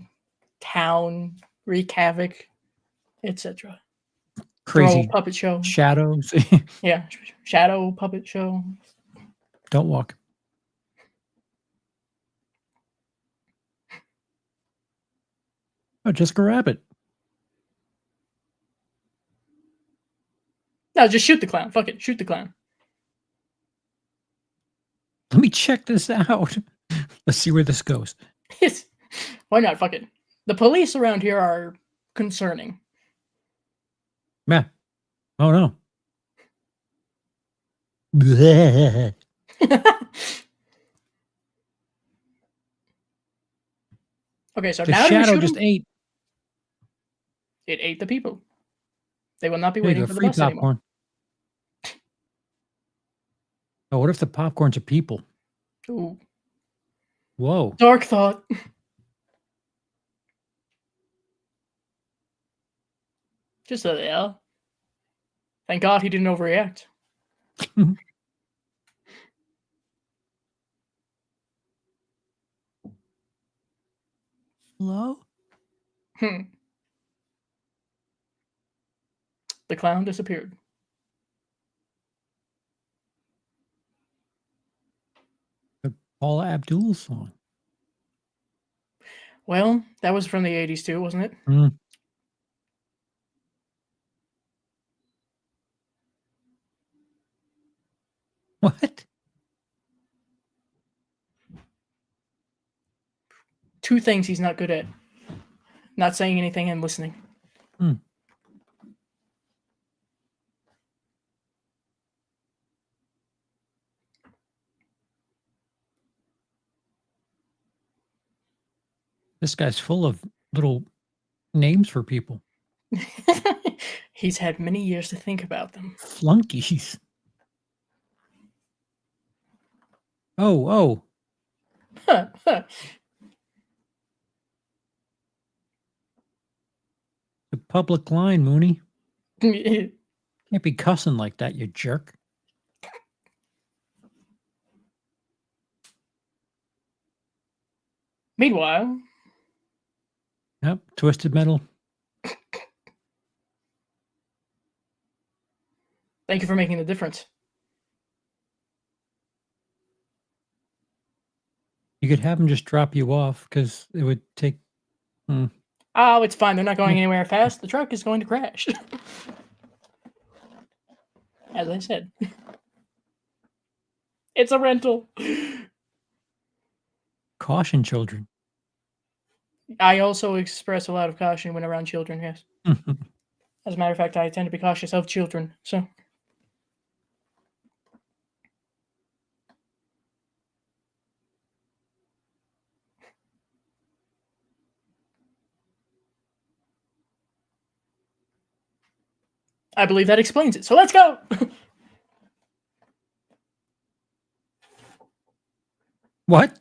town, wreak havoc, etc. Crazy puppet show. shadows. Yeah, shadow puppet show. Don't walk. Oh, Jessica Rabbit. No, just shoot the clown. Fuck it, shoot the clown. Let me check this out. Let's see where this goes. Why not? Fuck it. The police around here are concerning. Yeah. Oh no. Bleh. Okay, so The now do we shadow shoot just him? ate. It ate the people. They will not be There you waiting go. for the Free bus anymore. popcorn. Oh, what if the popcorn's a people? Ooh, Whoa. dark thought. Just a yeah. Thank God he didn't overreact. Hello? Hmm. The clown disappeared. The Paula Abdul song. Well, that was from the 80s too, wasn't it? Mm. What? Two things he's not good at. Not saying anything and listening. Hmm. This guy's full of little names for people. He's had many years to think about them. Flunkies. Oh. The public line, Mooney. Can't be cussing like that, you jerk. Meanwhile, Yep. Twisted Metal. thank you for making the difference. You could have them just drop you off because it would take. Oh, it's fine. They're not going anywhere fast. The truck is going to crash. As I said. It's a rental. Caution, children. I also express a lot of caution when around children, yes. As a matter of fact, I tend to be cautious of children, so. I believe that explains it. So let's go. What?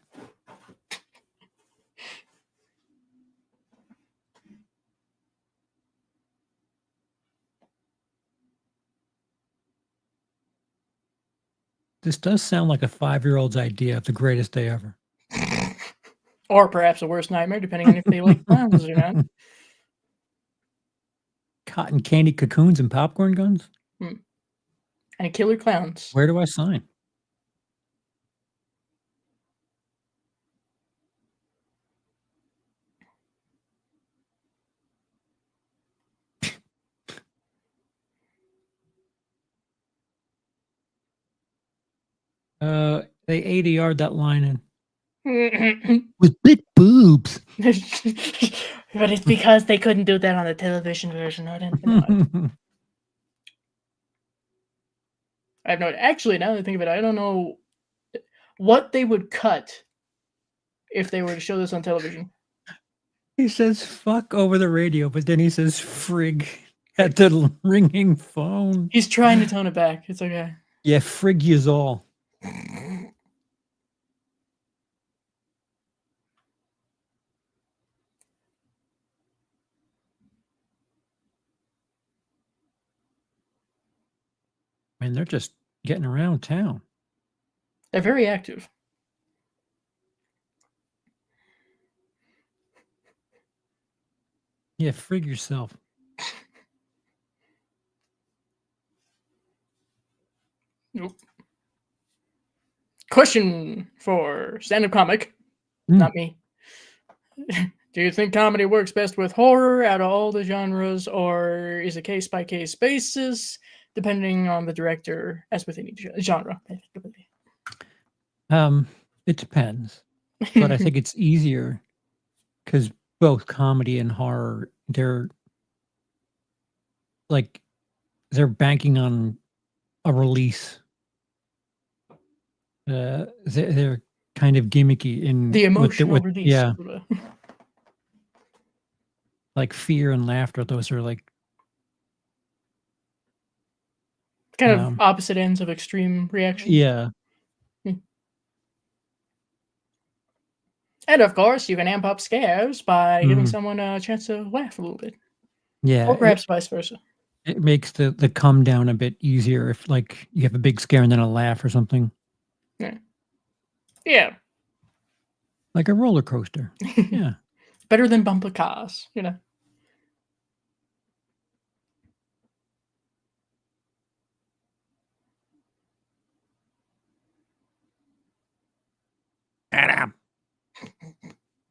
This does sound like a 5-year-old's idea of the greatest day ever. Or perhaps a worst nightmare, depending on if they like clowns or not. Cotton candy cocoons and popcorn guns? And killer clowns. Where do I sign? They ADR'd that line in. With big boobs. But it's because they couldn't do that on the television version. I have no. Actually, now that I think of it, I don't know what they would cut if they were to show this on television. He says fuck over the radio, but then he says frig at the ringing phone. He's trying to tone it back. It's okay. Yeah, frig yous all. Man, they're just getting around town. They're very active. Yeah, frig yourself. Nope. Question for stand-up comic, Mm. not me. Do you think comedy works best with horror out of all the genres, or is it case-by-case basis, depending on the director, as with any genre? It depends, but I think it's easier because both comedy and horror, they're banking on a release. They're kind of gimmicky in the emotional with release. yeah, like fear and laughter. Those are like kind of opposite ends of extreme reaction. yeah. And of course, you can amp up scares by giving someone a chance to laugh a little bit. Yeah, Or perhaps vice versa. it makes the come down a bit easier if like you have a big scare and then a laugh or something. Yeah. Like a roller coaster. Yeah. Better than bumper cars, you know. Adam.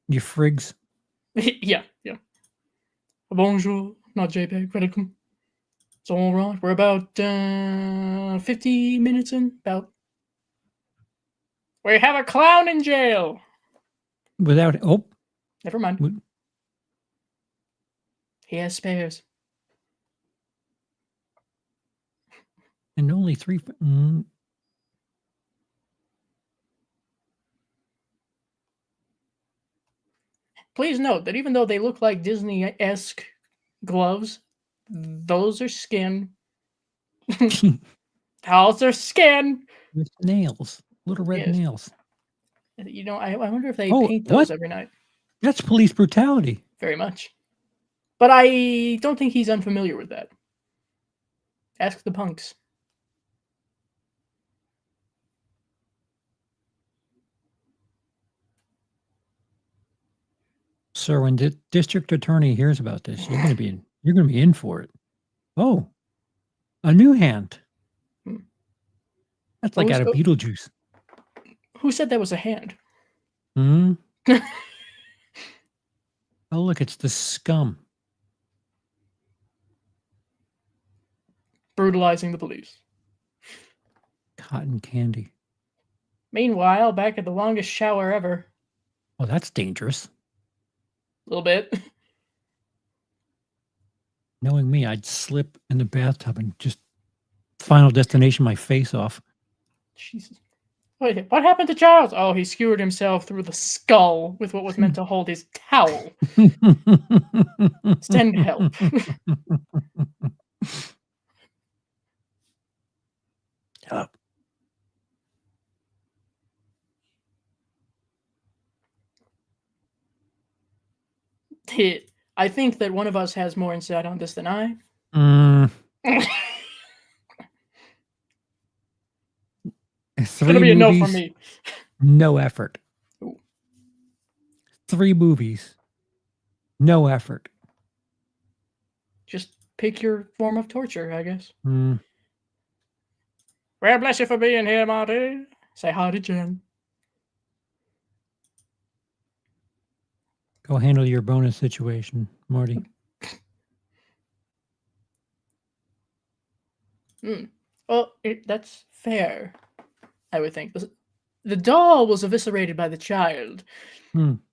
You frigs. yeah. Bonjour, not JPEG, welcome. It's all right. We're about 50 minutes in. About. We have a clown in jail. Without Never mind. He has spares. And only 3. Please note that even though they look like Disney-esque gloves, those are skin. Those are skin. With nails. Little red nails. You know, I wonder if they paint those every night. That's police brutality. Very much. But I don't think he's unfamiliar with that. Ask the punks. Sir, when the district attorney hears about this, you're gonna be in for it. Oh, a new hand. That's like out of Beetlejuice. Who said that was a hand? Oh, look, it's the scum. Brutalizing the police. Cotton candy. Meanwhile, back at the longest shower ever. Oh, that's dangerous. A little bit. Knowing me, I'd slip in the bathtub and just Final Destination my face off. Jesus. Wait, what happened to Charles? Oh, he skewered himself through the skull with what was meant to hold his towel. Send help. Up. I think that one of us has more insight on this than I. It's gonna be a no from me. No effort. Ooh. 3 movies. No effort. Just pick your form of torture, I guess. Well, bless you for being here, Marty. Say hi to Jen. Go handle your bonus situation, Marty. Well, that's fair, I would think. The doll was eviscerated by the child.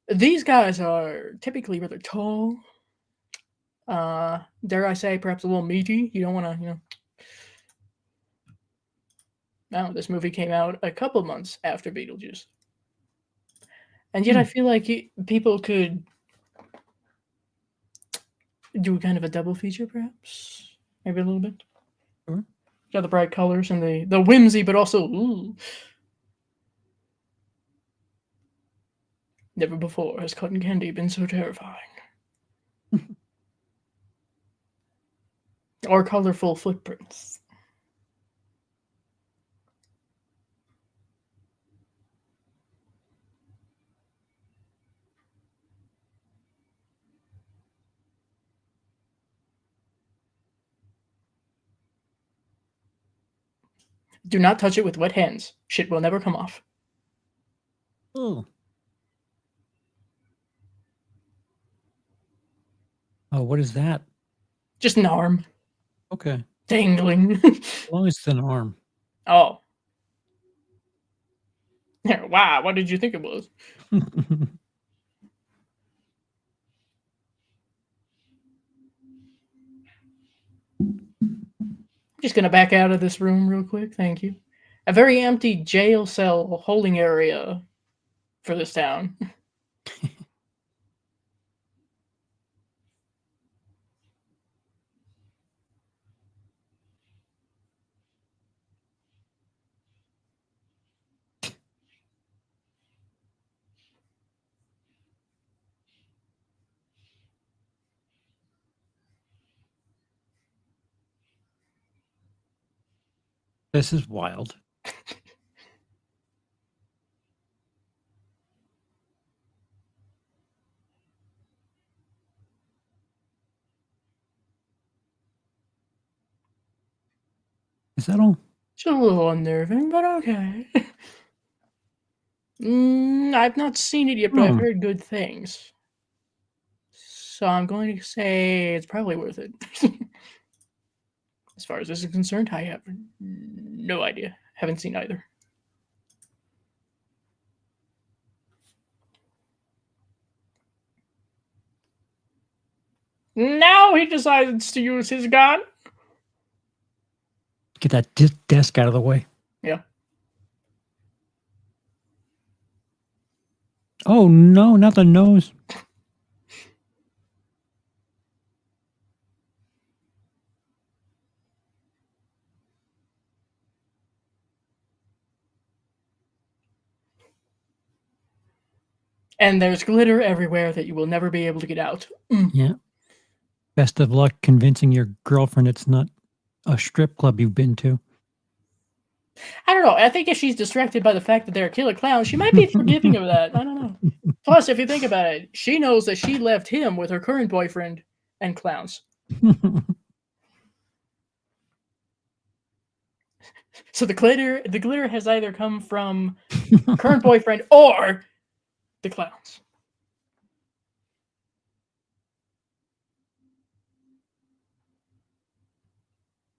These guys are typically rather tall. Dare I say, perhaps a little meaty. You don't want to, No, this movie came out a couple months after Beetlejuice. And yet I feel like people could do kind of a double feature, perhaps? Maybe a little bit. Sure. Got the bright colors and the whimsy, but also ooh. Never before has cotton candy been so terrifying. Or colorful footprints. Do not touch it with wet hands. Shit will never come off. Oh. Oh, what is that? Just an arm. Okay. Dangling. As long as it's an arm. Oh. Wow, what did you think it was? Just gonna back out of this room real quick, thank you. A very empty jail cell holding area for this town. This is wild. Is that all? It's a little unnerving, but okay. I've not seen it yet, but I've heard good things. So I'm going to say it's probably worth it. As far as this is concerned, I have no idea. Haven't seen either. Now he decides to use his gun. Get that desk out of the way. Yeah. Oh, no, not the nose. And there's glitter everywhere that you will never be able to get out. Yeah. Best of luck convincing your girlfriend it's not a strip club you've been to. I don't know. I think if she's distracted by the fact that they're killer clowns, she might be forgiving of that. I don't know. Plus, if you think about it, she knows that she left him with her current boyfriend and clowns. So the glitter has either come from her current boyfriend or the clowns.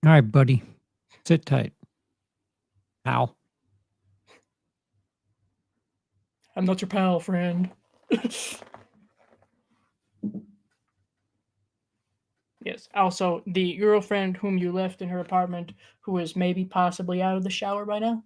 All right, buddy. Sit tight. Ow. I'm not your pal, friend. Yes. Also, the girlfriend whom you left in her apartment, who is maybe possibly out of the shower by now.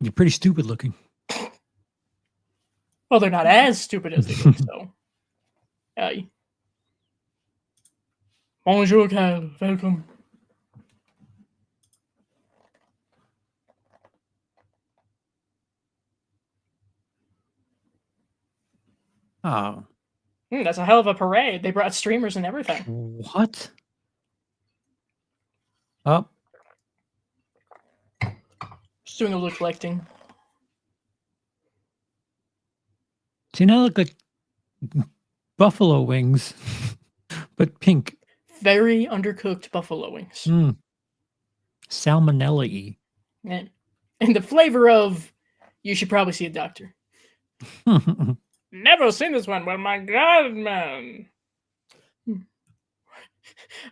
You're pretty stupid looking. Well, they're not as stupid as they look, so. Bonjour, Kyle. Welcome. Oh. That's a hell of a parade. They brought streamers and everything. What? Oh. Just doing a little collecting. See, now look like buffalo wings, but pink. Very undercooked buffalo wings. Salmonella-y. And the flavor of, you should probably see a doctor. Never seen this one. Well, my God, man.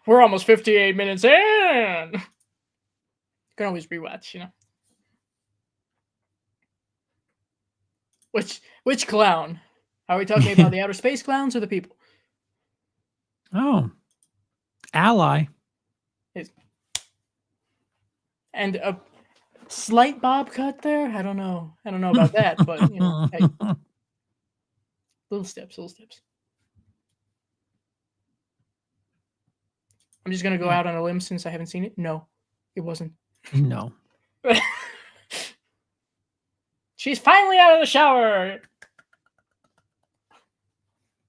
We're almost 58 minutes in. You can always rewatch, you know. Which clown? Are we talking about the outer space clowns or the people? Oh, ally. And a slight bob cut there. I don't know about that, but hey, little steps. I'm just gonna go out on a limb since I haven't seen it. No, it wasn't. No. She's finally out of the shower.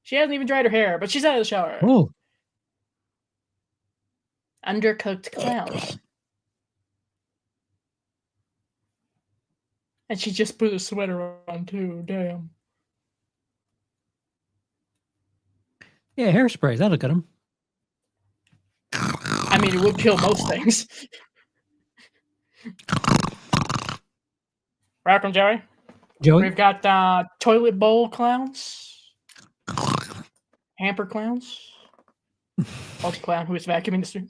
She hasn't even dried her hair, but she's out of the shower. Oh, Undercooked clowns. And she just put a sweater on too. Damn. yeah, hairspray. That'll get him. I mean, it would kill most things. Welcome, Joey. Joey? We've got toilet bowl clowns, hamper clowns, also clown who is vacuuming the street.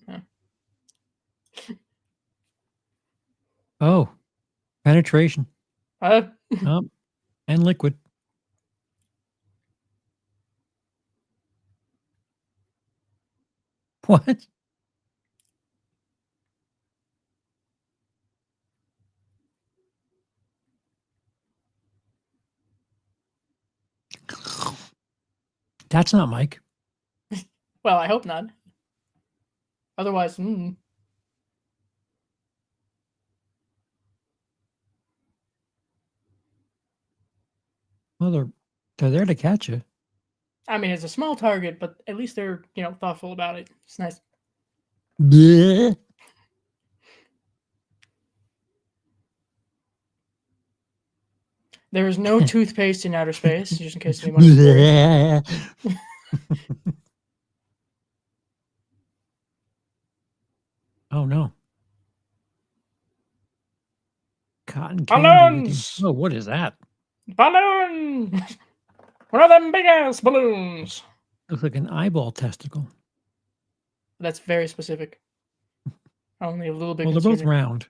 Oh, penetration. Uh, And liquid. What? That's not Mike. well, I hope not. Otherwise, Well, they're there to catch you. I mean, it's a small target, but at least they're thoughtful about it. It's nice. Bleh. There is no toothpaste in outer space, just in case anyone is worried. Bleh. Oh no. Cotton candy. Balloons! Oh, what is that? Balloon! One of them big ass balloons. Looks like an eyeball testicle. That's very specific. Only a little bit. Well, they're both concerning. round.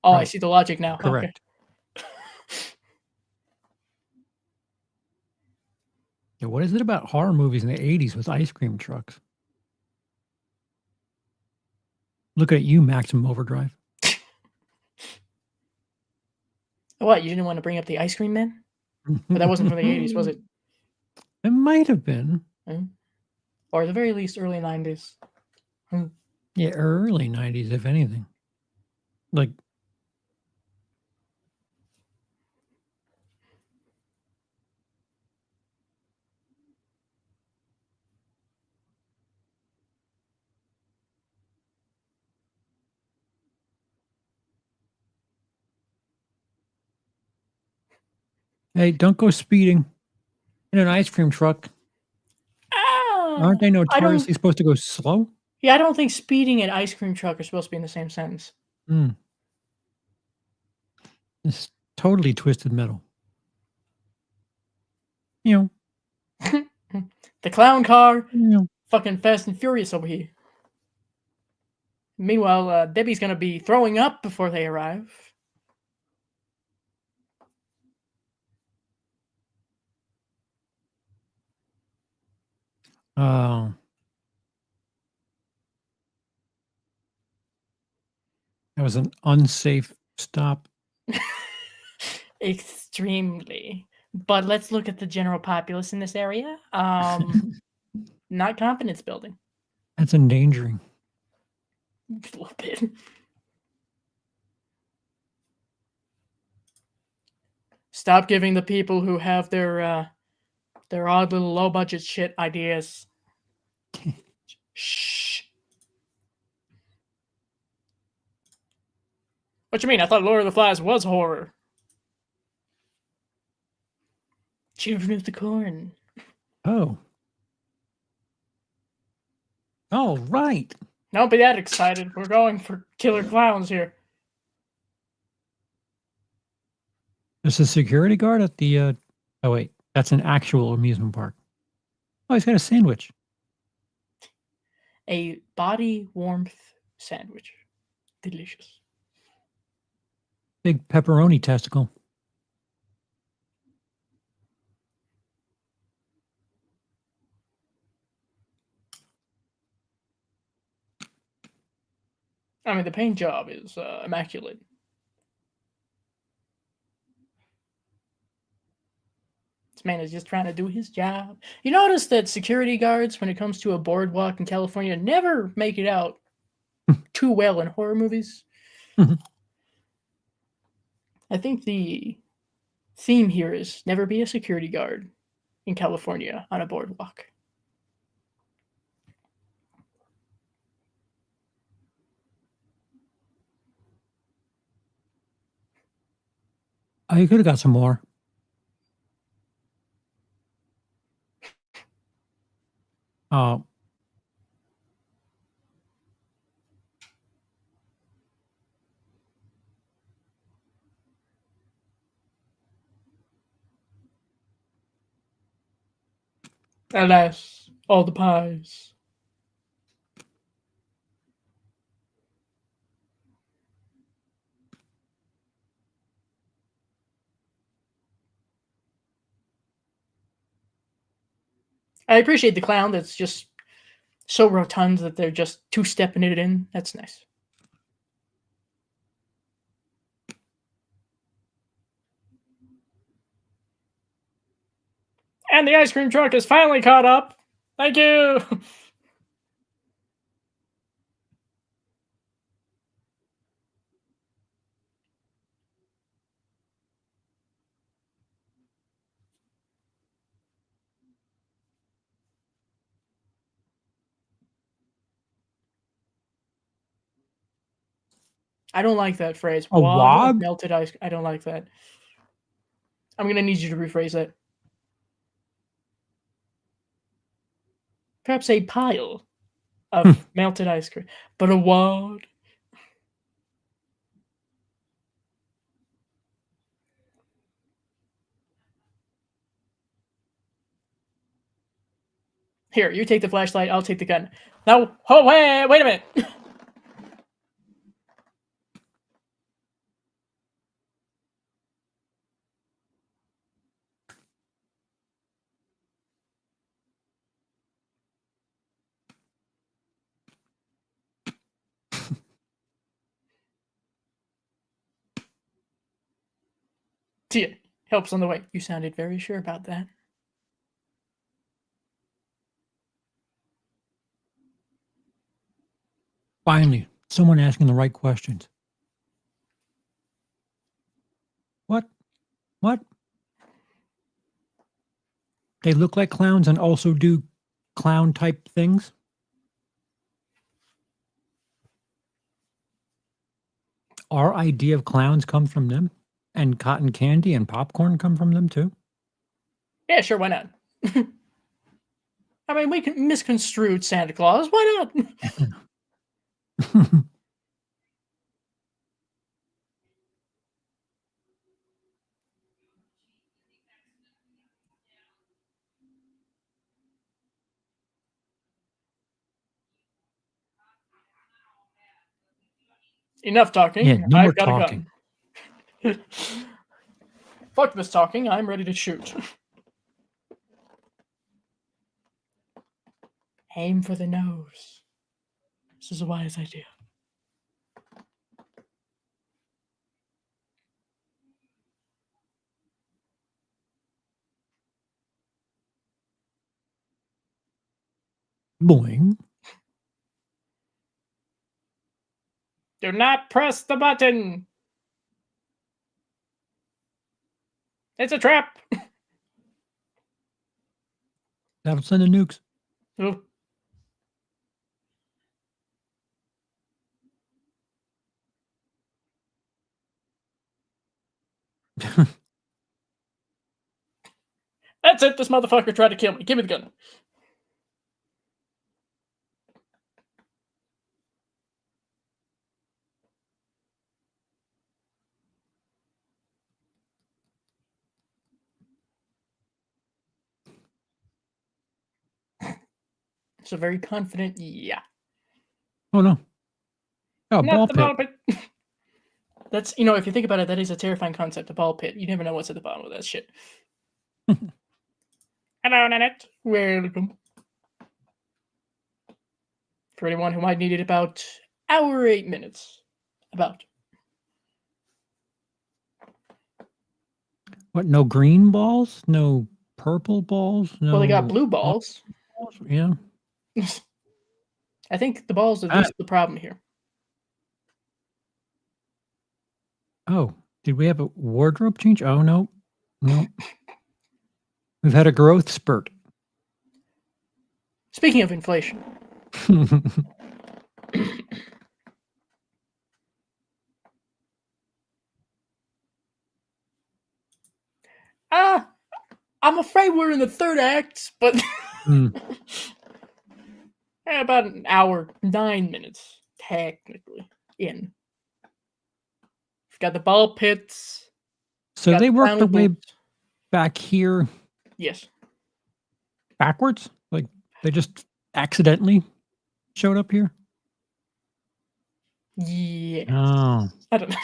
Oh, I Right. see the logic now. Correct. Okay. Yeah, what is it about horror movies in the 80s with ice cream trucks? Look at you, Maximum Overdrive. What? You didn't want to bring up the ice cream man? But that wasn't from the 80s, was it? It might have been. Or at the very least, early 90s. Yeah, early 90s, if anything. Like, hey, don't go speeding in an ice cream truck. Aren't they notoriously supposed to go slow? Yeah, I don't think speeding and ice cream truck are supposed to be in the same sentence. It's totally twisted metal. You know. The clown car, Yeah. fucking Fast and Furious over here. Meanwhile, Debbie's gonna be throwing up before they arrive. Oh. That was an unsafe stop. Extremely. But let's look at the general populace in this area. Not confidence building. That's endangering. A little bit. Stop giving the people who have their odd little low budget shit ideas. Shh. What you mean? I thought Lord of the Flies was horror. Children of the Corn. Oh. Oh, right. Don't be that excited. We're going for killer clowns here. There's a security guard at the, oh wait, that's an actual amusement park. Oh, he's got a sandwich. A body warmth sandwich. Delicious. Big pepperoni testicle. I mean, the paint job is immaculate. This man is just trying to do his job. You notice that security guards, when it comes to a boardwalk in California, never make it out too well in horror movies. Mhm. I think the theme here is never be a security guard in California on a boardwalk. Oh, you could have got some more. Oh, Alas, all the pies. I appreciate the clown that's just so rotund that they're just two-stepping it in. That's nice. And the ice cream truck is finally caught up. Thank you. I don't like that phrase. a Wad of wad? melted ice. I don't like that. I'm gonna need you to rephrase that. Perhaps a pile of melted ice cream, but a wad. Here, you take the flashlight. I'll take the gun. Now, oh wait a minute. Tia, help's on the way. You sounded very sure about that. Finally, someone asking the right questions. What? What? They look like clowns and also do clown type things? Our idea of clowns come from them? And cotton candy and popcorn come from them too? Yeah, sure, why not? I mean, we can misconstrued Santa Claus. Why not? Enough talking. Yeah, no more I've got talking. a gun. Fuck this talking. I'm ready to shoot. Aim for the nose. This is a wise idea. Boing. Do not press the button. It's a trap. That'll send the nukes. Oh. That's it. This motherfucker tried to kill me. Give me the gun. It's a very confident yeah. Oh no. Oh, Not ball the pit. ball pit. That's, you know, if you think about it, that is a terrifying concept, a ball pit. You never know what's at the bottom of that shit. Hello, Nanette. Welcome. For anyone who might need it about hour 8 minutes. About. What? No green balls? No purple balls? No. Well, they got blue orange balls. balls? Yeah. I think the balls are Ah. just the problem here. Oh, did we have a wardrobe change? Oh no, no. We've had a growth spurt. Speaking of inflation, I'm afraid we're in the third act, but about an hour, 9 minutes, technically, in. We've got the ball pits. So got they the worked their way clownables. back here Yes. backwards? Like they just accidentally showed up here? Yes. Oh. I don't know.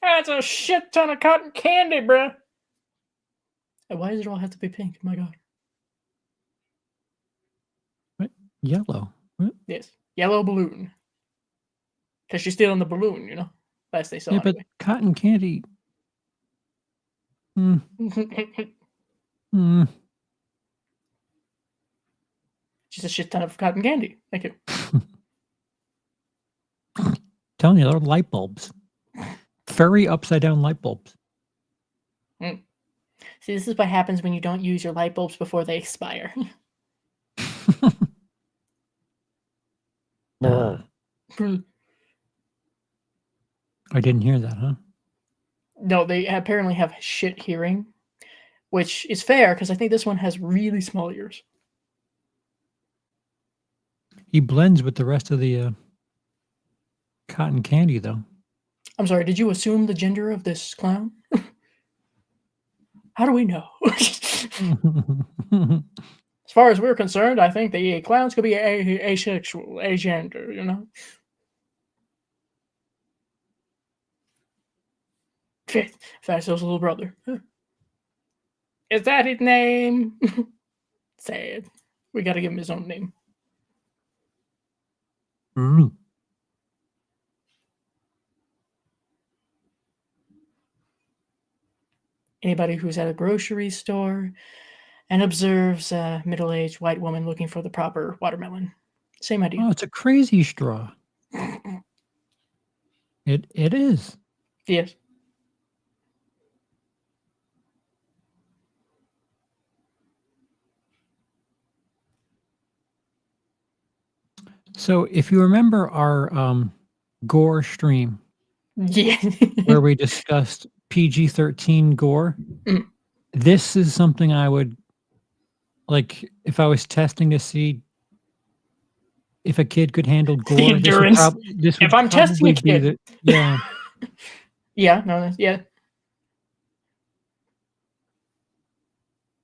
That's a shit ton of cotton candy, bruh. Why does it all have to be pink? Oh my god. What? Yellow. What? Yes. Yellow balloon. Because she's stealing the balloon, you know? Last they saw Yeah, but anyway. cotton candy. Hmm. Hmm. Just a shit ton of cotton candy. Thank you. Telling you, they're light bulbs. Furry upside down light bulbs. See, this is what happens when you don't use your light bulbs before they expire. I didn't hear that, huh? No, they apparently have shit hearing, which is fair because I think this one has really small ears. He blends with the rest of the cotton candy, though. I'm sorry, did you assume the gender of this clown? How do we know? As far as we're concerned, I think the clowns could be asexual, agender, you know? Fatso's little brother. Is that his name? Sad. We gotta give him his own name. Anybody who's at a grocery store and observes a middle-aged white woman looking for the proper watermelon. Same idea. Oh, it's a crazy straw. It is. Yes. So if you remember our gore stream Yeah. where we discussed PG-13 gore, this is something I would like if I was testing to see if a kid could handle gore. The endurance. This would If I'm testing a probably be kid. yeah. Yeah, no, yeah.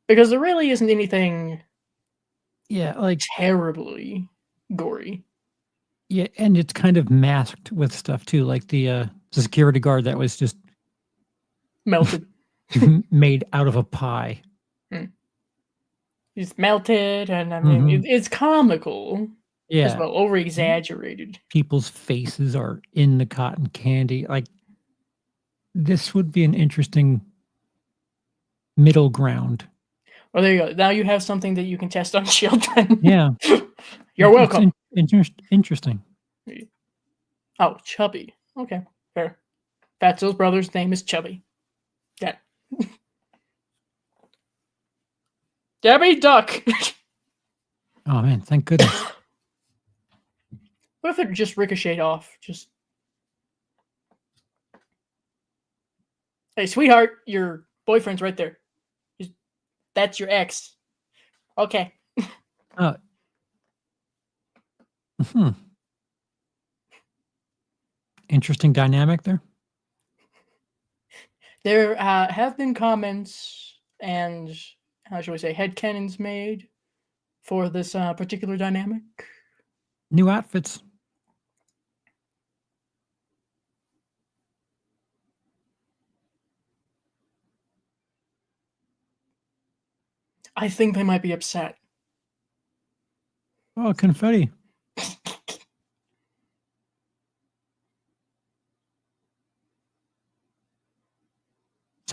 Because there really isn't anything like terribly gory. Yeah, and it's kind of masked with stuff too, like the security guard that was just Melted. made out of a pie. He's melted, and I mean, it's comical. Yeah. As well, over exaggerated. People's faces are in the cotton candy. Like, this would be an interesting middle ground. Well, there you go. Now you have something that you can test on children. Yeah. You're welcome. Interesting. Oh, Chubby. Okay, fair. Fatso's brother's name is Chubby. Yeah. Debbie Duck. Oh man, thank goodness. What if it just ricocheted off? Just, hey, sweetheart, your boyfriend's right there. That's your ex. Okay. Interesting dynamic there. There have been comments and, how shall we say, headcanons made for this particular dynamic. New outfits. I think they might be upset. Oh, confetti.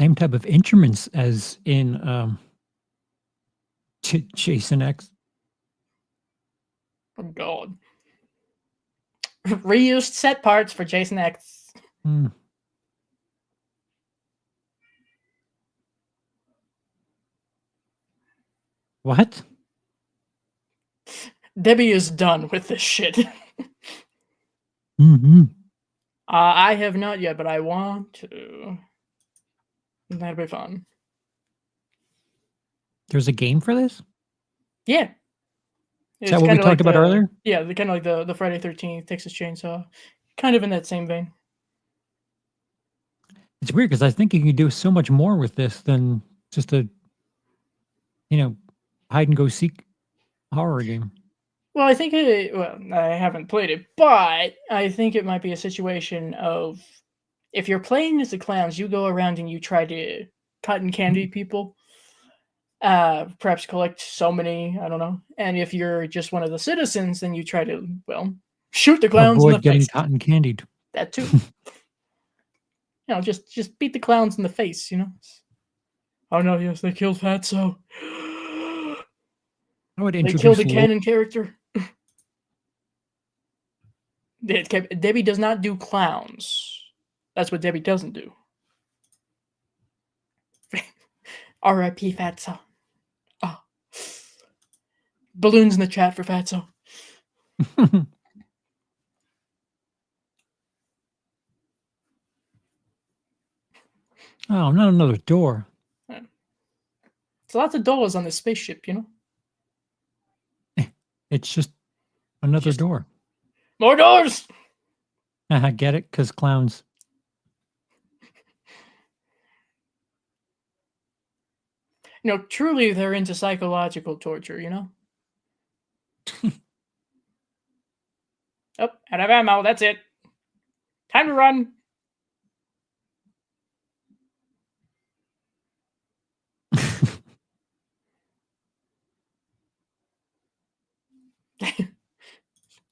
same type of instruments as in Jason X. Oh God. Reused set parts for Jason X. Hmm. What? Debbie is done with this shit. Mm-hmm. I have not yet, but I want to. That'd be fun. There's a game for this? Yeah. Is that what we talked about earlier? Yeah, kind of like the Friday 13th, Texas Chainsaw. Kind of in that same vein. It's weird because I think you can do so much more with this than just a, hide and go seek horror game. Well, I think I haven't played it, but I think it might be a situation of if you're playing as the clowns, you go around and you try to cotton candy people. Perhaps collect so many, I don't know. And if you're just one of the citizens, then you try to, well, shoot the clowns in Avoid the getting face. cotton candied. That too. Just beat the clowns in the face, Oh no, yes, they killed Fatso. I would They introduce killed a canon character. Debbie does not do clowns. That's what Debbie doesn't do. R.I.P. Fatso. Oh. Balloons in the chat for Fatso. Oh, not another door. There's lots of doors on this spaceship, It's just another door. More doors! I get it, because clowns. Truly they're into psychological torture, Oh, out of ammo, that's it. Time to run.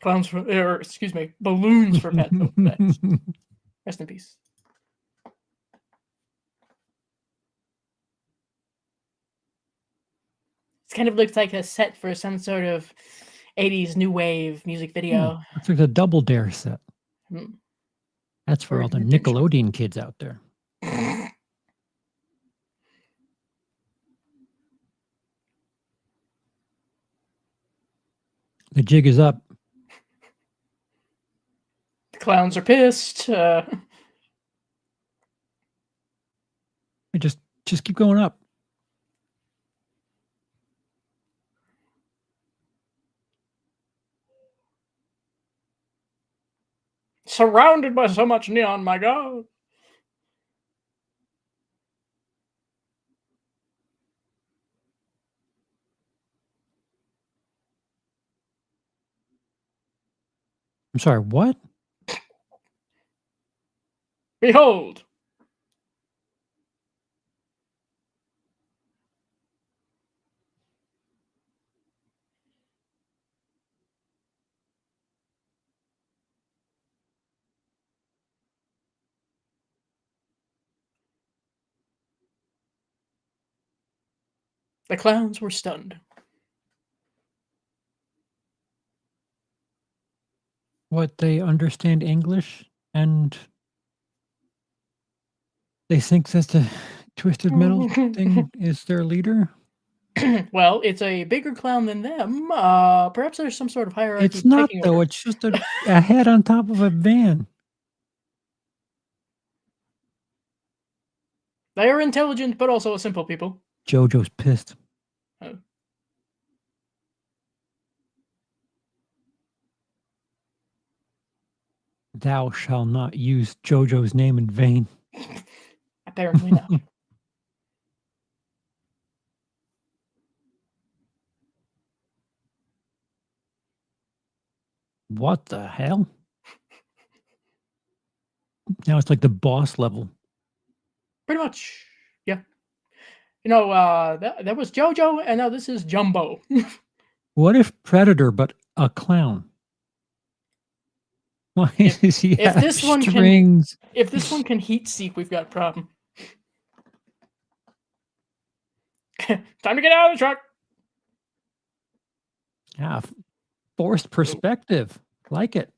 Clowns balloons for Fatso. Rest in peace. It kind of looks like a set for some sort of 80s new wave music video. Looks like a Double Dare set. Hmm. That's for Or all the attention. Nickelodeon kids out there. The jig is up. The clowns are pissed. Just keep going up. Surrounded by so much neon, my God. I'm sorry, what? Behold. The clowns were stunned. What, they understand English and they think that the Twisted Metal thing is their leader? Well, it's a bigger clown than them. Perhaps there's some sort of hierarchy. It's not, pecking though. order. It's just a head on top of a van. They are intelligent, but also simple people. Jojo's pissed. Oh. Thou shalt not use Jojo's name in vain. Apparently not. What the hell? Now it's like the boss level. Pretty much. Yeah. That was Jojo, and now this is Jumbo. What if Predator, but a clown? Why does he have this one strings? If this one can heat seek, we've got a problem. Time to get out of the truck. Yeah, forced perspective. Like it.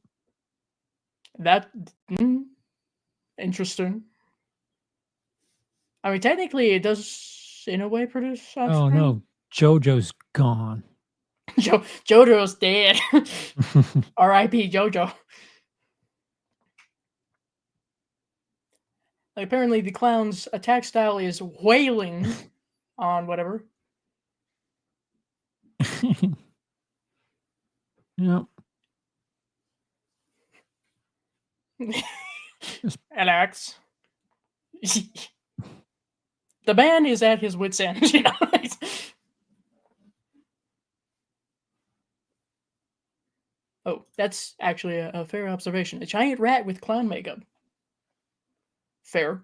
That interesting. I mean, technically, it does in a way produce. Oh no, JoJo's gone. JoJo's dead. R.I.P. JoJo. Like, apparently, the clown's attack style is wailing on whatever. Yeah. Alex. The man is at his wit's end, you know. Oh, that's actually a fair observation. A giant rat with clown makeup. Fair.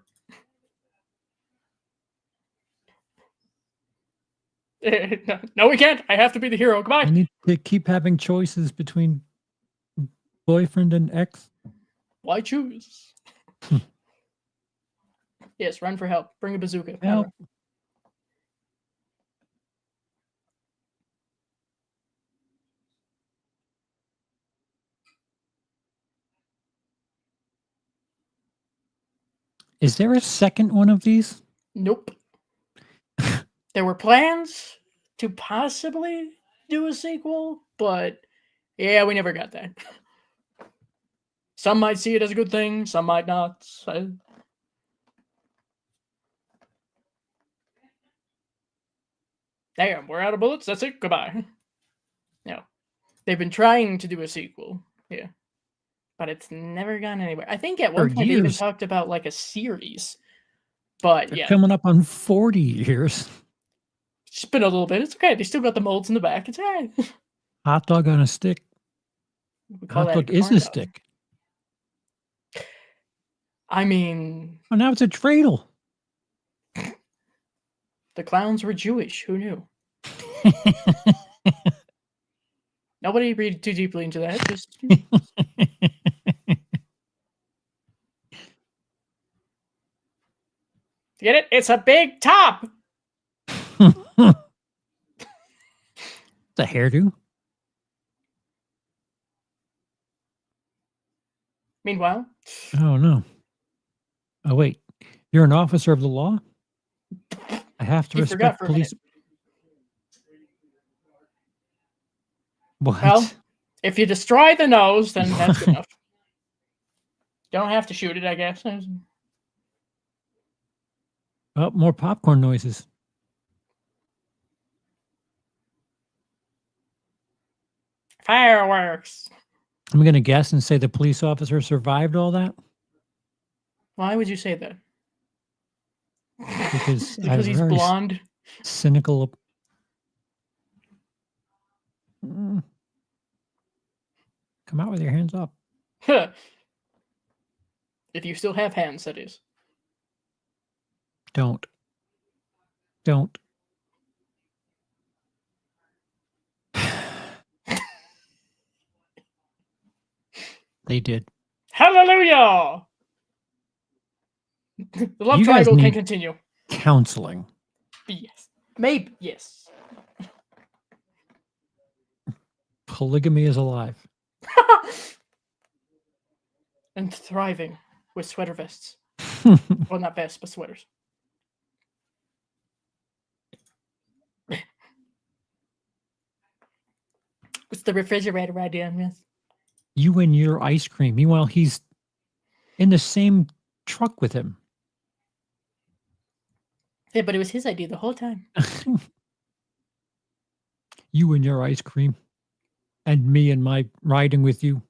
No, we can't. I have to be the hero. Goodbye. I need to keep having choices between boyfriend and ex. Why choose? Yes, run for help. Bring a bazooka. Help. Is there a second one of these? Nope. There were plans to possibly do a sequel, but yeah, we never got that. Some might see it as a good thing, some might not. Damn, we're out of bullets. That's it. Goodbye. No. They've been trying to do a sequel. Yeah. But it's never gone anywhere. I think at one For point they even years. talked about like a series. But They're yeah, coming up on 40 years. it's been a little bit. It's okay. They still got the molds in the back. It's all right. Hot dog on a stick. We call Hot that dog is corn a dog. stick. I mean, Oh, now it's a dreidel. the clowns were Jewish. Who knew? Nobody read too deeply into that. Just get it? It's a big top. It's a hairdo. Meanwhile, Oh no. Oh wait. You're an officer of the law? I have to You forgot respect for a police. What? well, if you destroy the nose, then that's good enough. Don't have to shoot it, I guess. Oh, more popcorn noises. Fireworks. I'm going to guess and say the police officer survived all that Why would you say that? because I Because have he's very blonde. cynical. Mm. Come out with your hands up. If you still have hands, that is. Don't. They did. Hallelujah! The love You guys triangle can need- continue. Counseling. Yes. Maybe, yes. Polygamy is alive. And thriving with sweater vests. Well, not vests, but sweaters. It's the refrigerator idea, yes. You and your ice cream. Meanwhile, he's in the same truck with him. Yeah, but it was his idea the whole time. You and your ice cream. And me and my riding with you.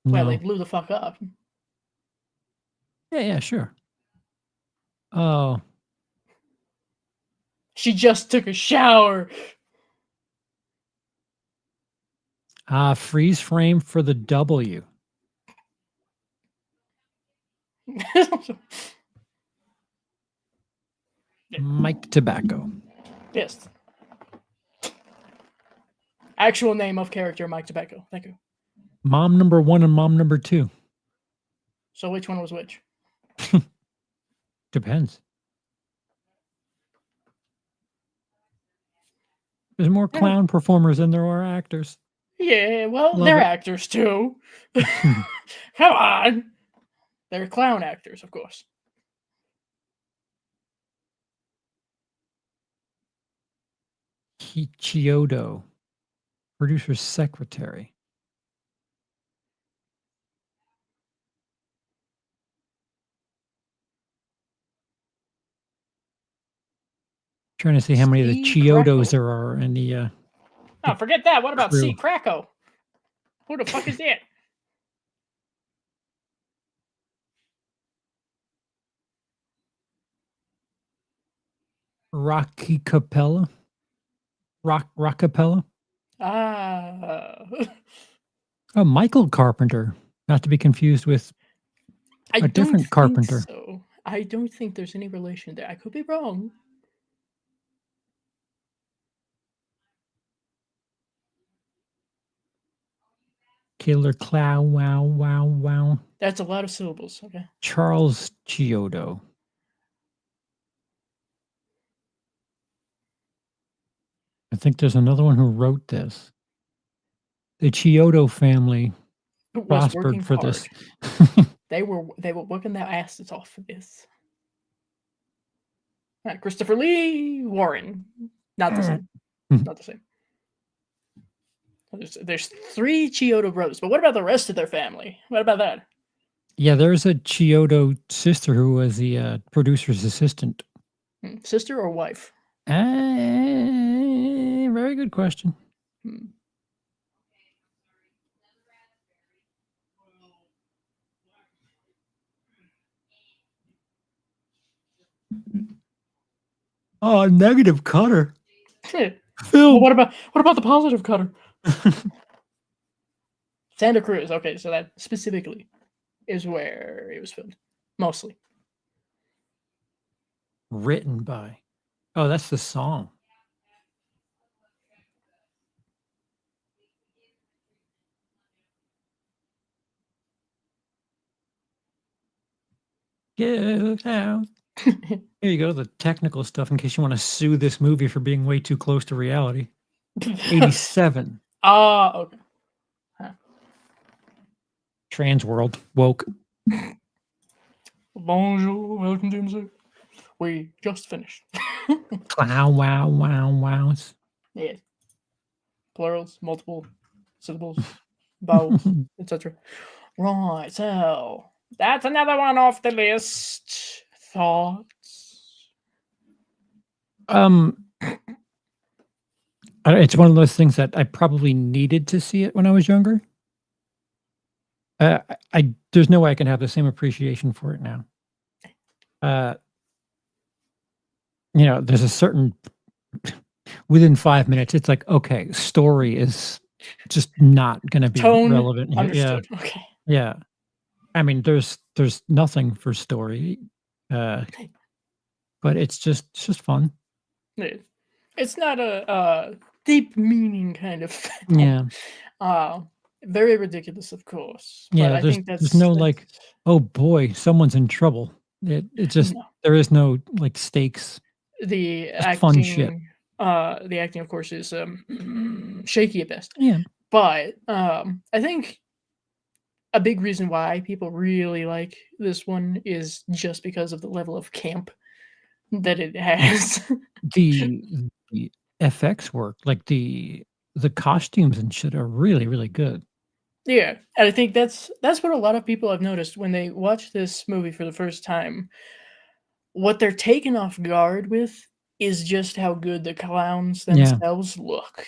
Well, No. they blew the fuck up. Yeah, sure. Oh, She just took a shower. freeze frame for the W. Mike Tobacco. Yes. Actual name of character, Mike Tobacco. Thank you. Mom number 1 and mom number 2. So which one was which? Depends. There's more Yeah. clown performers than there are actors. Yeah, well, Love they're it. actors too. Come on. They're clown actors, of course. Chiodo, producer's secretary. Trying to see how many of the C. Chiodos Kracko. there are in the Oh, forget that. What about C. crew. Kracko? Who the fuck is that? Rocky Capella. Rockapella. Ah. Oh, Michael Carpenter. Not to be confused with I a don't different think Carpenter. so. I don't think there's any relation there. I could be wrong. Killer Clown. Wow, wow, wow. That's a lot of syllables. Okay. Charles Chiodo. I think there's another one who wrote this. The Chiodo family Who was working prospered for hard. this. They were working their asses off for this. Christopher Lee Warren. Not the same. Not the same. There's 3 Chiodo brothers, but what about the rest of their family? What about that? Yeah, there's a Chiodo sister who was the producer's assistant. Sister or wife? Very good question. Hmm. Oh, negative cutter. Well, Phil. what about the positive cutter? Santa Cruz. Okay, so that specifically is where it was filmed, mostly. Written by. Oh, that's the song. Get out. Here you go, the technical stuff in case you want to sue this movie for being way too close to reality. 87. Okay. Huh. Trans world. Woke. Bonjour, welcome to music. We just finished. Wow, wow, wow, wows. Yeah. Plurals, multiple syllables, vowels, etc. Right, so that's another one off the list. Thoughts? It's one of those things that I probably needed to see it when I was younger. There's no way I can have the same appreciation for it now. There's a certain within 5 minutes, it's like, okay, story is just not going to be Tone relevant here. understood. Okay. Yeah. I mean, there's nothing for story, but it's just fun. It's not a deep meaning kind of film. Yeah. Very ridiculous, of course. But Yeah. I think There's no like, oh boy, someone's in trouble. It just no. there is no like stakes. The Just fun shit. acting, of course, is shaky at best. Yeah. But I think a big reason why people really like this one is just because of the level of camp that it has. The FX work, like the costumes and shit are really, really good. Yeah, and I think that's what a lot of people have noticed when they watch this movie for the first time. What they're taken off guard with is just how good the clowns Yeah. themselves look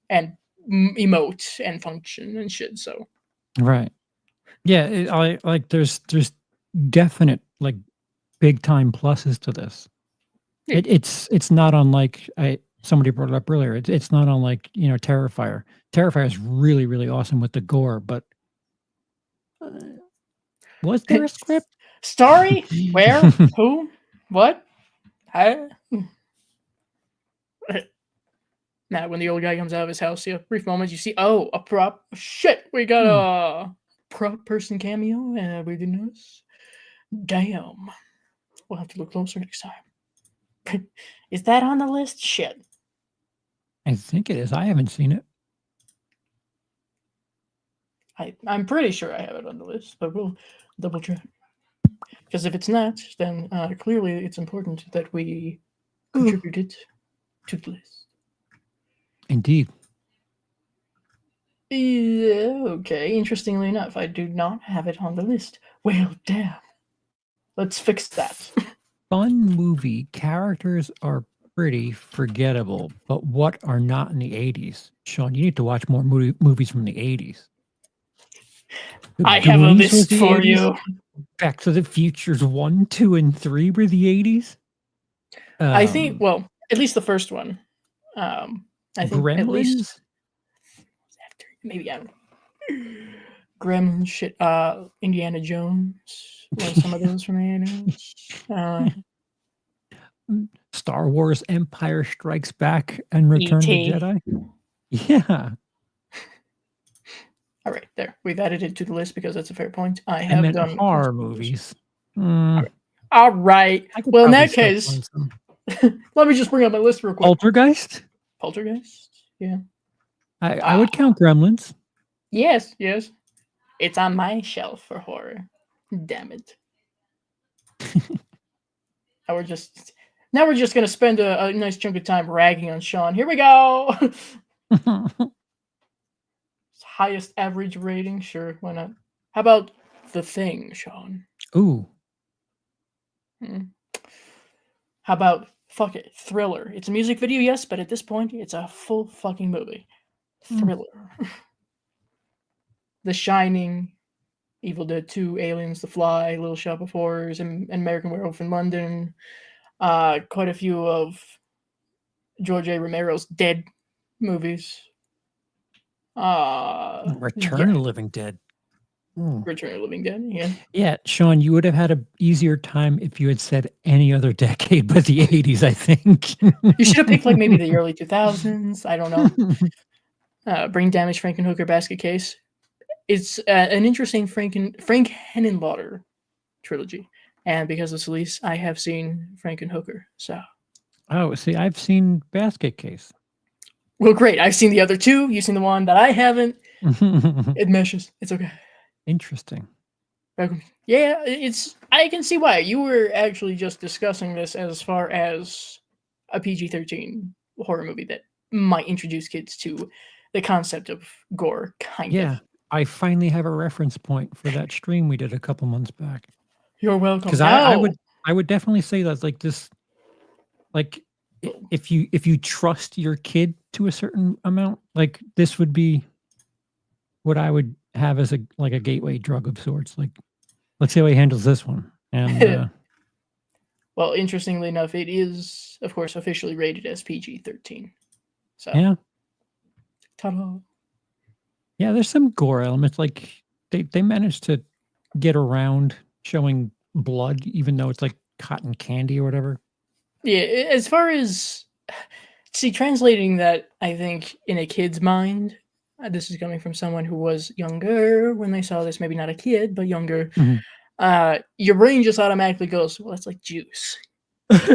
and emote and function and shit. So Right. Yeah, I like there's definite like big time pluses to this. Yeah. It's not unlike somebody brought it up earlier. It's not unlike, Terrifier. Terrifier is really, really awesome with the gore, but was there a script? Story? Where? Who? What? I... Now, when the old guy comes out of his house, brief moment, you see, oh, a prop. Shit, we got a prop person cameo. We didn't notice. Damn. We'll have to look closer next time. Is that on the list? Shit. I think it is. I haven't seen it. I'm pretty sure I have it on the list, but we'll double check. Because if it's not, then clearly it's important that we contribute it to the list. Indeed. Yeah, okay, interestingly enough, I do not have it on the list. Well, damn. Let's fix that. Fun movie. Characters are pretty forgettable, but what are not in the 80s? Sean, you need to watch more movies from the 80s. I have a Goonies was list the for 80s. you. Back to the Futures 1, 2, and 3 were the 80s. I think, well, at least the first one. I think Gremlins? at least after, maybe, I don't know. Gremlins, shit, Indiana Jones, some of those from the 80s. Star Wars Empire Strikes Back and Return of the E.T.. Jedi. Yeah. All right, there. We've added it to the list because that's a fair point. I I have meant done horror movies. All right. I could Well, in probably that still case, find some. let me just bring up my list real quick. Poltergeist? Poltergeist? Yeah. I would count Gremlins. Yes, yes. It's on my shelf for horror. Damn it. Now we're just gonna spend a nice chunk of time ragging on Sean. Here we go. Highest average rating, sure, why not? How about The Thing, Sean? Ooh. How about fuck it, Thriller? It's a music video, yes, but at this point, it's a full fucking movie. Thriller. The Shining, Evil Dead 2, Aliens, The Fly, Little Shop of Horrors, and American Werewolf in London. Quite a few of George A. Romero's Dead movies. Return of the Living Dead. Return of the Living Dead, yeah. Yeah, Sean, you would have had an easier time if you had said any other decade but the 80s, I think. You should have picked like maybe the early 2000s. I don't know. Brain Damage, Frankenhooker, Basket Case. It's an interesting Frank Henenlotter trilogy. And because of Celise, I have seen Frankenhooker. So. Oh, see, I've seen Basket Case. Well, great. I've seen the other two. You've seen the one that I haven't. It meshes. It's okay. Interesting. Yeah, I can see why. You were actually just discussing this as far as a PG-13 horror movie that might introduce kids to the concept of gore, kind of. Yeah, I finally have a reference point for that stream we did a couple months back. You're welcome. Because I would definitely say that's like this, like if you trust your kid to a certain amount, like this would be what I would have as a gateway drug of sorts. Like, let's see how he handles this one. And well, interestingly enough, it is of course officially rated as PG-13. So yeah, ta-da. Yeah, there's some gore elements. Like they managed to get around showing blood, even though it's like cotton candy or whatever. Yeah, as far as translating that, I think in a kid's mind, this is coming from someone who was younger when they saw this, maybe not a kid, but younger. Your brain just automatically goes, well, that's like juice,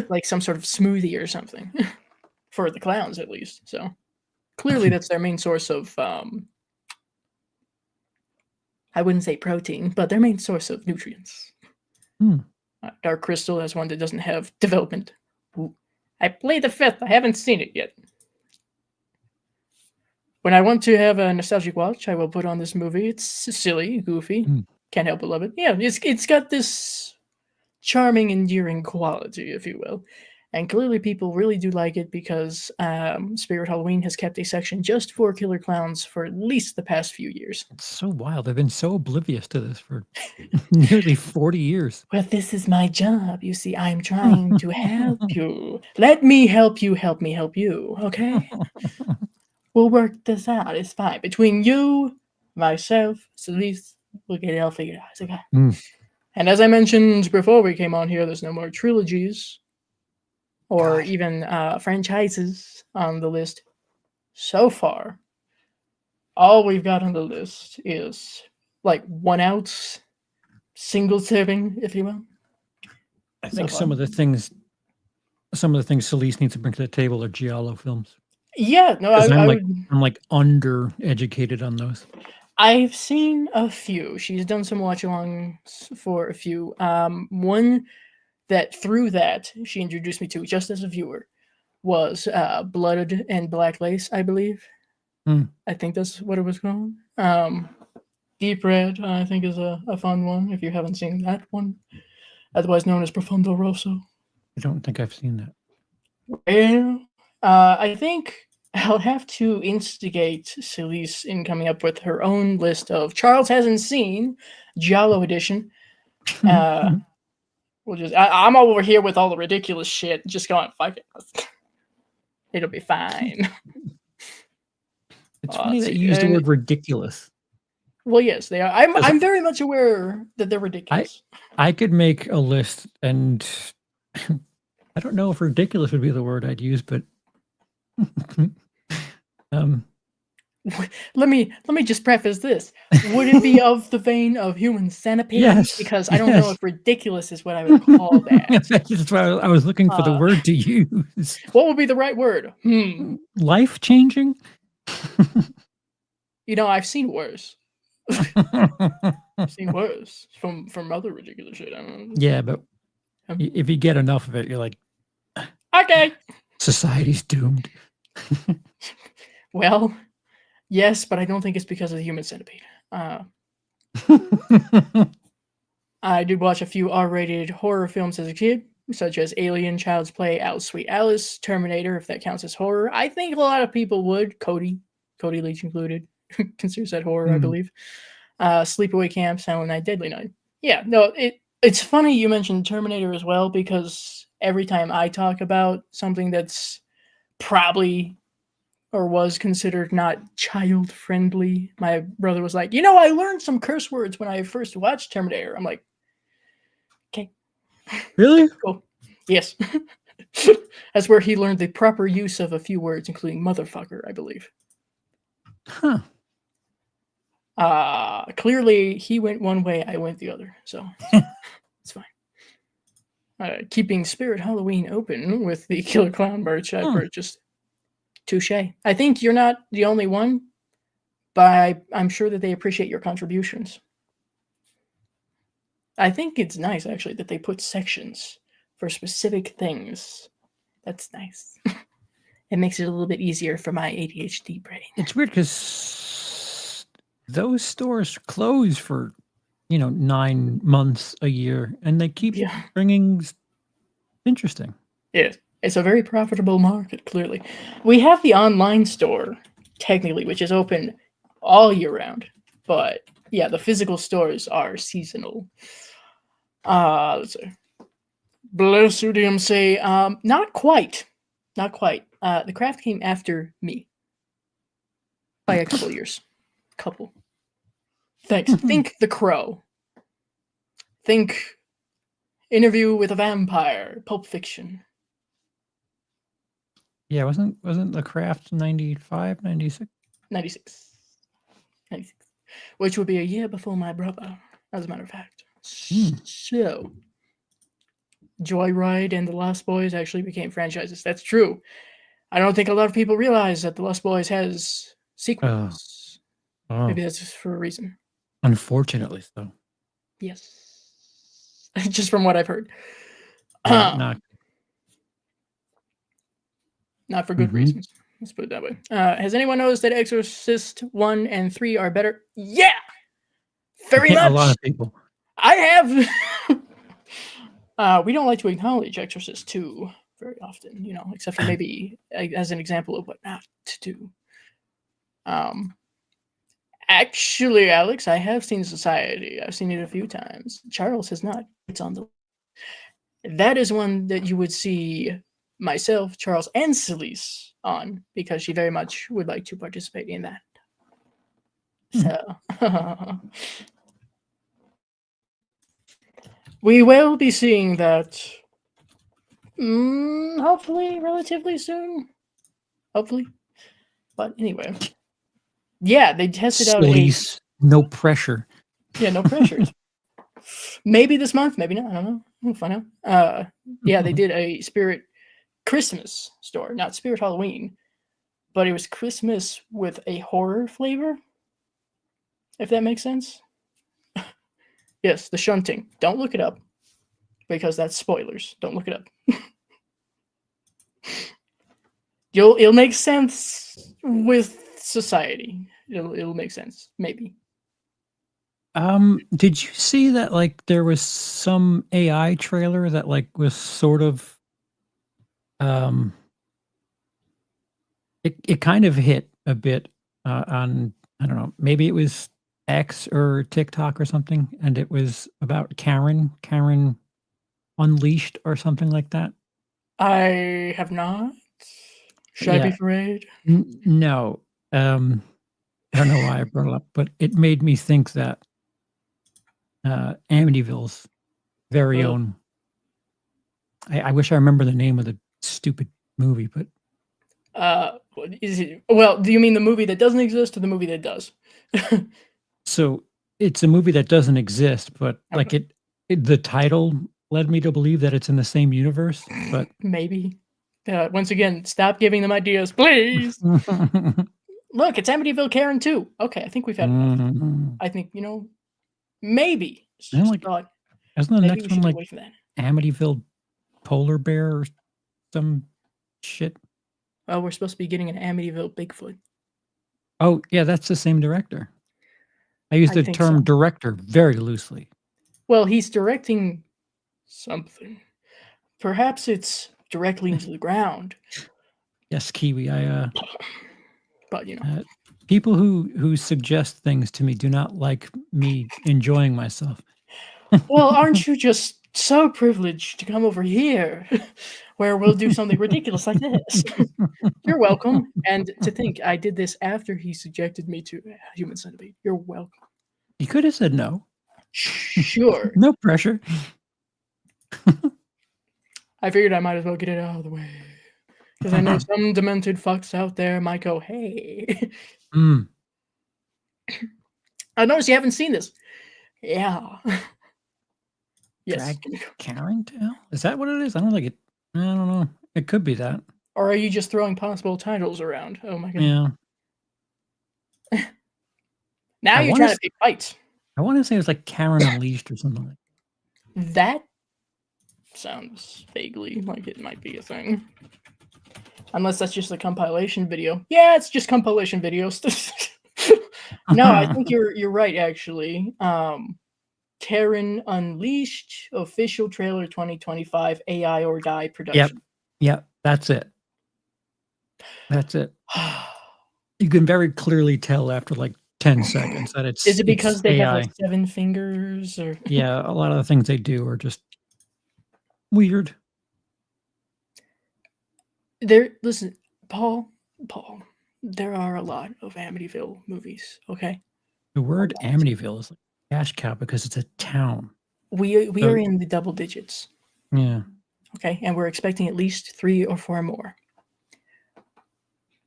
like some sort of smoothie or something, for the clowns at least. So clearly that's their main source of, I wouldn't say protein, but their main source of nutrients. Dark Crystal has one that doesn't have development. I played the 5th. I haven't seen it yet. When I want to have a nostalgic watch, I will put on this movie. It's silly, goofy. Can't help but love it. Yeah, it's got this charming, endearing quality, if you will. And clearly people really do like it because Spirit Halloween has kept a section just for killer clowns for at least the past few years. It's so wild. They've been so oblivious to this for nearly 40 years. Well, this is my job. You see, I'm trying to help you. Let me help you, help me help you, okay? We'll work this out. It's fine. Between you, myself, Celise, we'll get it all figured out. It's okay. And as I mentioned before we came on here, there's no more trilogies or even franchises on the list so far. All we've got on the list is like 1 ounce, single serving, if you will. I think some of the things Celise needs to bring to the table are giallo films. Yeah, no, Because I I'm would. like undereducated on those. I've seen a few. She's done some watch-alongs for a few. One that through that she introduced me to just as a viewer was Blood and Black Lace, I believe. Hmm. I think that's what it was called. Deep Red, I think, is a fun one if you haven't seen that one, otherwise known as Profundo Rosso. I don't think I've seen that. Well, I think I'll have to instigate Celise in coming up with her own list of Charles hasn't seen Giallo edition. We'll just I'm over here with all the ridiculous shit, just going fuck it. It'll be fine. It's funny that you used the and- word ridiculous. Well, yes, they are. I'm very much aware that they're ridiculous. I could make a list, and I don't know if ridiculous would be the word I'd use, but Let me just preface this. Would it be of the vein of Human Centipede? Yes, Because I don't know if ridiculous is what I would call that. That's why I was looking for the word to use. What would be the right word? Life changing. You know, I've seen worse. I've seen worse from other ridiculous shit. I don't know. Yeah, but if you get enough of it, you're like, Okay. society's doomed. Well, yes, but I don't think it's because of the Human Centipede. I did watch a few R-rated horror films as a kid, such as Alien, Child's Play, Alice Sweet Alice, Terminator, if that counts as horror. I think a lot of people would. Cody Leach included, considers that horror, I believe. Sleepaway Camp, Silent Night, Deadly Night. Yeah, no, it's funny you mentioned Terminator as well, because every time I talk about something that's probably or was considered not child friendly, my brother was like, I learned some curse words when I first watched Terminator. I'm like, okay. Really? Cool. Yes. That's where he learned the proper use of a few words, including motherfucker, I believe. Huh. Clearly he went one way, I went the other. So it's fine. Keeping Spirit Halloween open with the Killer Clown merch I purchased. Touche. I think you're not the only one, but I'm sure that they appreciate your contributions. I think it's nice, actually, that they put sections for specific things. That's nice. It makes it a little bit easier for my ADHD brain. It's weird because those stores close for, 9 months a year, and they keep bringing interesting. Yes. It's a very profitable market, clearly. We have the online store, technically, which is open all year round. But, yeah, the physical stores are seasonal. Let's see. Blessudium say, not quite. Not quite. The craft came after me. By a couple years. Couple. Thanks. Think The Crow. Think Interview with a Vampire. Pulp Fiction. Yeah, wasn't The Craft 95, 96? 96. Which would be a year before my brother, as a matter of fact. So, Joyride and The Lost Boys actually became franchises. That's true. I don't think a lot of people realize that The Lost Boys has sequels. Maybe that's just for a reason. Unfortunately so. Yes. Just from what I've heard. Not for good reasons. Let's put it that way. Has anyone noticed that Exorcist 1 and 3 are better? Yeah! Very much! A lot of people. I have! We don't like to acknowledge Exorcist 2 very often, except for maybe as an example of what not to do. Actually, Alex, I have seen Society. I've seen it a few times. Charles has not. It's on the... That is one that you would see myself, Charles, and Celise on, because she very much would like to participate in that. So, we will be seeing that hopefully relatively soon. Hopefully. But anyway. Yeah, they tested Celise, no pressure. Yeah, no pressure. Maybe this month, maybe not. I don't know. We'll find out. Yeah, they did a Spirit Christmas store, not Spirit Halloween. but it was Christmas with a horror flavor. If that makes sense. Yes, the shunting. Don't look it up because that's spoilers. Don't look it up. It'll make sense with society. It'll make sense, maybe. Did you see that like there was some AI trailer that like was sort of it kind of hit a bit on, I don't know, maybe it was X or TikTok or something, and it was about Karen Unleashed or something like that. I have not. Should I be Yeah. afraid? No. I don't know why I brought it up, but it made me think that Amityville's very Oh. own. I wish I remember the name of the stupid movie, but What is it? Well, do you mean the movie that doesn't exist or the movie that does? so it's a movie that doesn't exist, but like Okay. the title led me to believe that it's in the same universe, but Maybe. Once again, stop giving them ideas, please. Look, it's Amityville Karen too. Okay, I think we've had enough. Mhm. I think, maybe. It's And just like, a thought. isn't the Maybe next we one should get like away from that. Amityville Polar Bear or some shit? Oh, we're supposed to be getting an Amityville Bigfoot. Oh, yeah, that's the same director. I use I the think term so. director very loosely. Well, he's directing something. Perhaps it's directly into the ground, Yes, Kiwi. but People who suggest things to me do not like me enjoying myself. well, aren't you just so privileged to come over here where we'll do something ridiculous like this? You're welcome. And to think I did this after he subjected me to human centipede. You're welcome. You could have said no. Sure. No pressure. I figured I might as well get it out of the way. Because I know some demented fucks out there might go, hey. Mm. I noticed you haven't seen this. Yeah. Yes. Dragon Karen Tail? Is that what it is? I don't think it. I don't know. It could be that. Or are you just throwing possible titles around? Oh my goodness. Yeah. Now I you're wanna trying to pick fights. I want to say it was like Karen Unleashed or something like that. That sounds vaguely like it might be a thing. Unless that's just a compilation video. Yeah, it's just compilation videos. No, I think you're right actually. Karen Unleashed official trailer 2025 AI or Die Yep. production. Yep. That's it. That's it. You can very clearly tell after like 10 seconds that it's Is it because it's they have AI. like 7 fingers or Yeah, a lot of the things they do are just weird. listen, Paul, there are a lot of Amityville movies, okay? The word Amityville is like cash cow because it's a town. We So- are in the double digits, Yeah. okay? And we're expecting at least 3 or 4 more.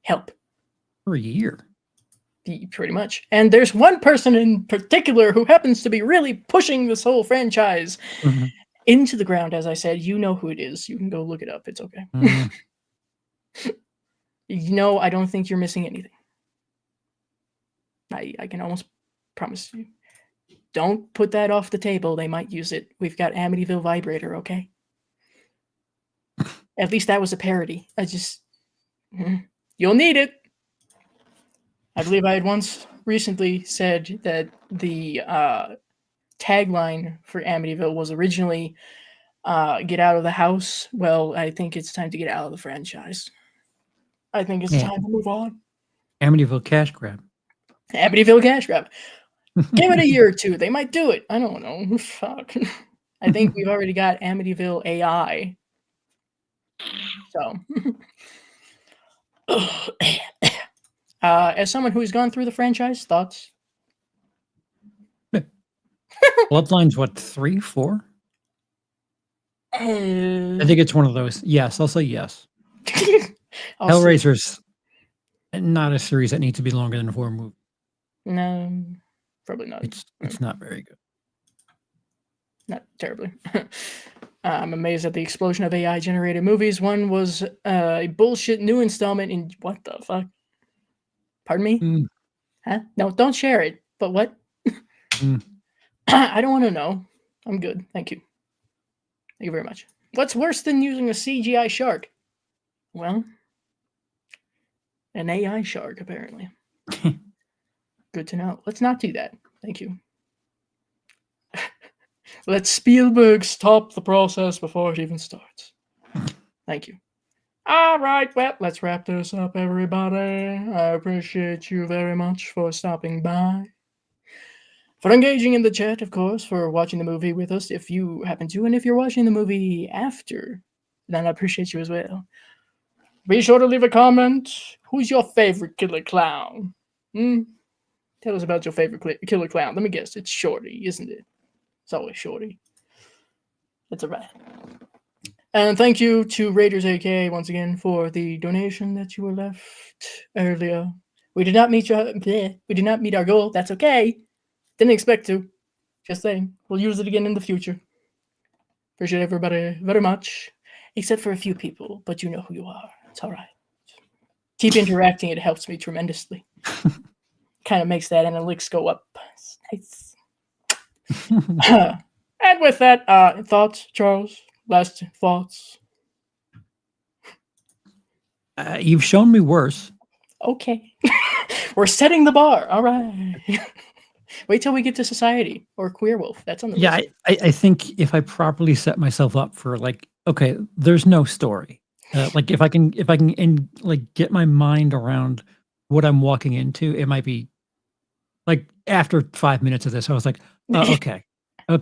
Help. For a year. Pretty much. And there's one person in particular who happens to be really pushing this whole franchise Mhm. into the ground, as I said. You know who it is. You can go look it up. It's okay. Mm. I don't think you're missing anything. I can almost promise you. Don't put that off the table. They might use it. We've got Amityville Vibrator, okay? At least that was a parody. You'll need it. I believe I had once recently said that the tagline for Amityville was originally get out of the house. Well, I think it's time to get out of the franchise. I think it's Yeah. time to move on. Amityville cash grab. Amityville cash grab. Give it a year or two. They might do it. I don't know. Fuck. I think we've already got Amityville AI. So, as someone who's gone through the franchise, thoughts? Bloodline's what, 3, 4? I think it's one of those. Yes, I'll say yes. I'll say Hellraiser's not a series that needs to be longer than 4 movies. no, probably not. It's not very good. Not terribly. I'm amazed at the explosion of AI-generated movies. One was a bullshit new installment in what the fuck? Pardon me? Mm, Huh? No, don't share it. But what? mm. I don't want to know. I'm good. Thank you. Thank you very much. What's worse than using a CGI shark? Well, an AI shark, apparently. Good to know. Let's not do that. Thank you. Let Spielberg stop the process before it even starts. Thank you. All right, well, let's wrap this up, everybody. I appreciate you very much for stopping by, for engaging in the chat, of course, for watching the movie with us if you happen to, and if you're watching the movie after, then I appreciate you as well. Be sure to leave a comment. Who's your favorite killer clown? Tell us about your favorite killer clown. Let me guess. It's Shorty, isn't it? It's always Shorty. It's a rat. And thank you to Raiders AK once again for the donation that you were left earlier. We did not meet our goal. That's okay. Didn't expect to. Just saying. We'll use it again in the future. Appreciate everybody very much. Except for a few people, but you know who you are. It's all right. Keep interacting. It helps me tremendously. Kind of makes that analytics go up. It's nice. And with that, thoughts, Charles? Last thoughts? You've shown me worse. Okay. We're setting the bar. All right. Wait till we get to Society or Queer Wolf. That's on the Yeah, list. I think if I properly set myself up for like, okay, there's no story. Like if I can get my mind around what I'm walking into, it might be like after 5 minutes of this, I was like, okay.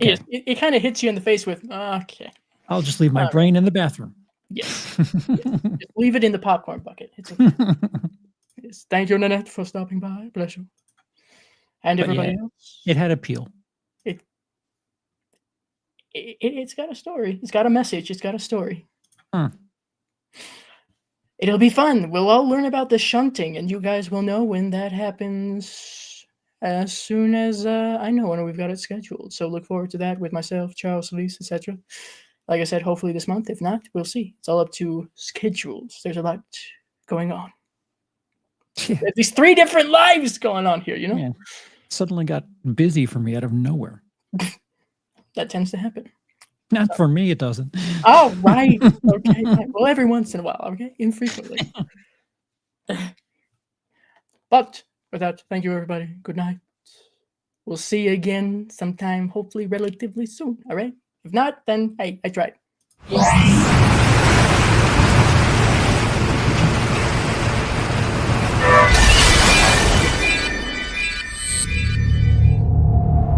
Yes, it kind of hits you in the face with, okay. I'll just leave my brain in the bathroom. Yes. Just leave it in the popcorn bucket. It's okay. Yes. Thank you, Nanette, for stopping by. Bless you. And But everybody yeah, else. it had appeal. It's got a story. It's got a message. It's got a story. Huh. It'll be fun. We'll all learn about the shunting, and you guys will know when that happens as soon as I know when we've got it scheduled. So look forward to that with myself, Charles, Elise, etc. Like I said, hopefully this month. If not, we'll see. It's all up to schedules. There's a lot going on. Yeah. There's these 3 different lives going on here, you know? Yeah. Suddenly got busy for me out of nowhere. That tends to happen. Not for me, it doesn't. Oh, right. Okay. Well, every once in a while, okay? Infrequently. But with that, thank you, everybody. Good night. We'll see you again sometime, hopefully relatively soon, all right? If not, then, hey, I tried.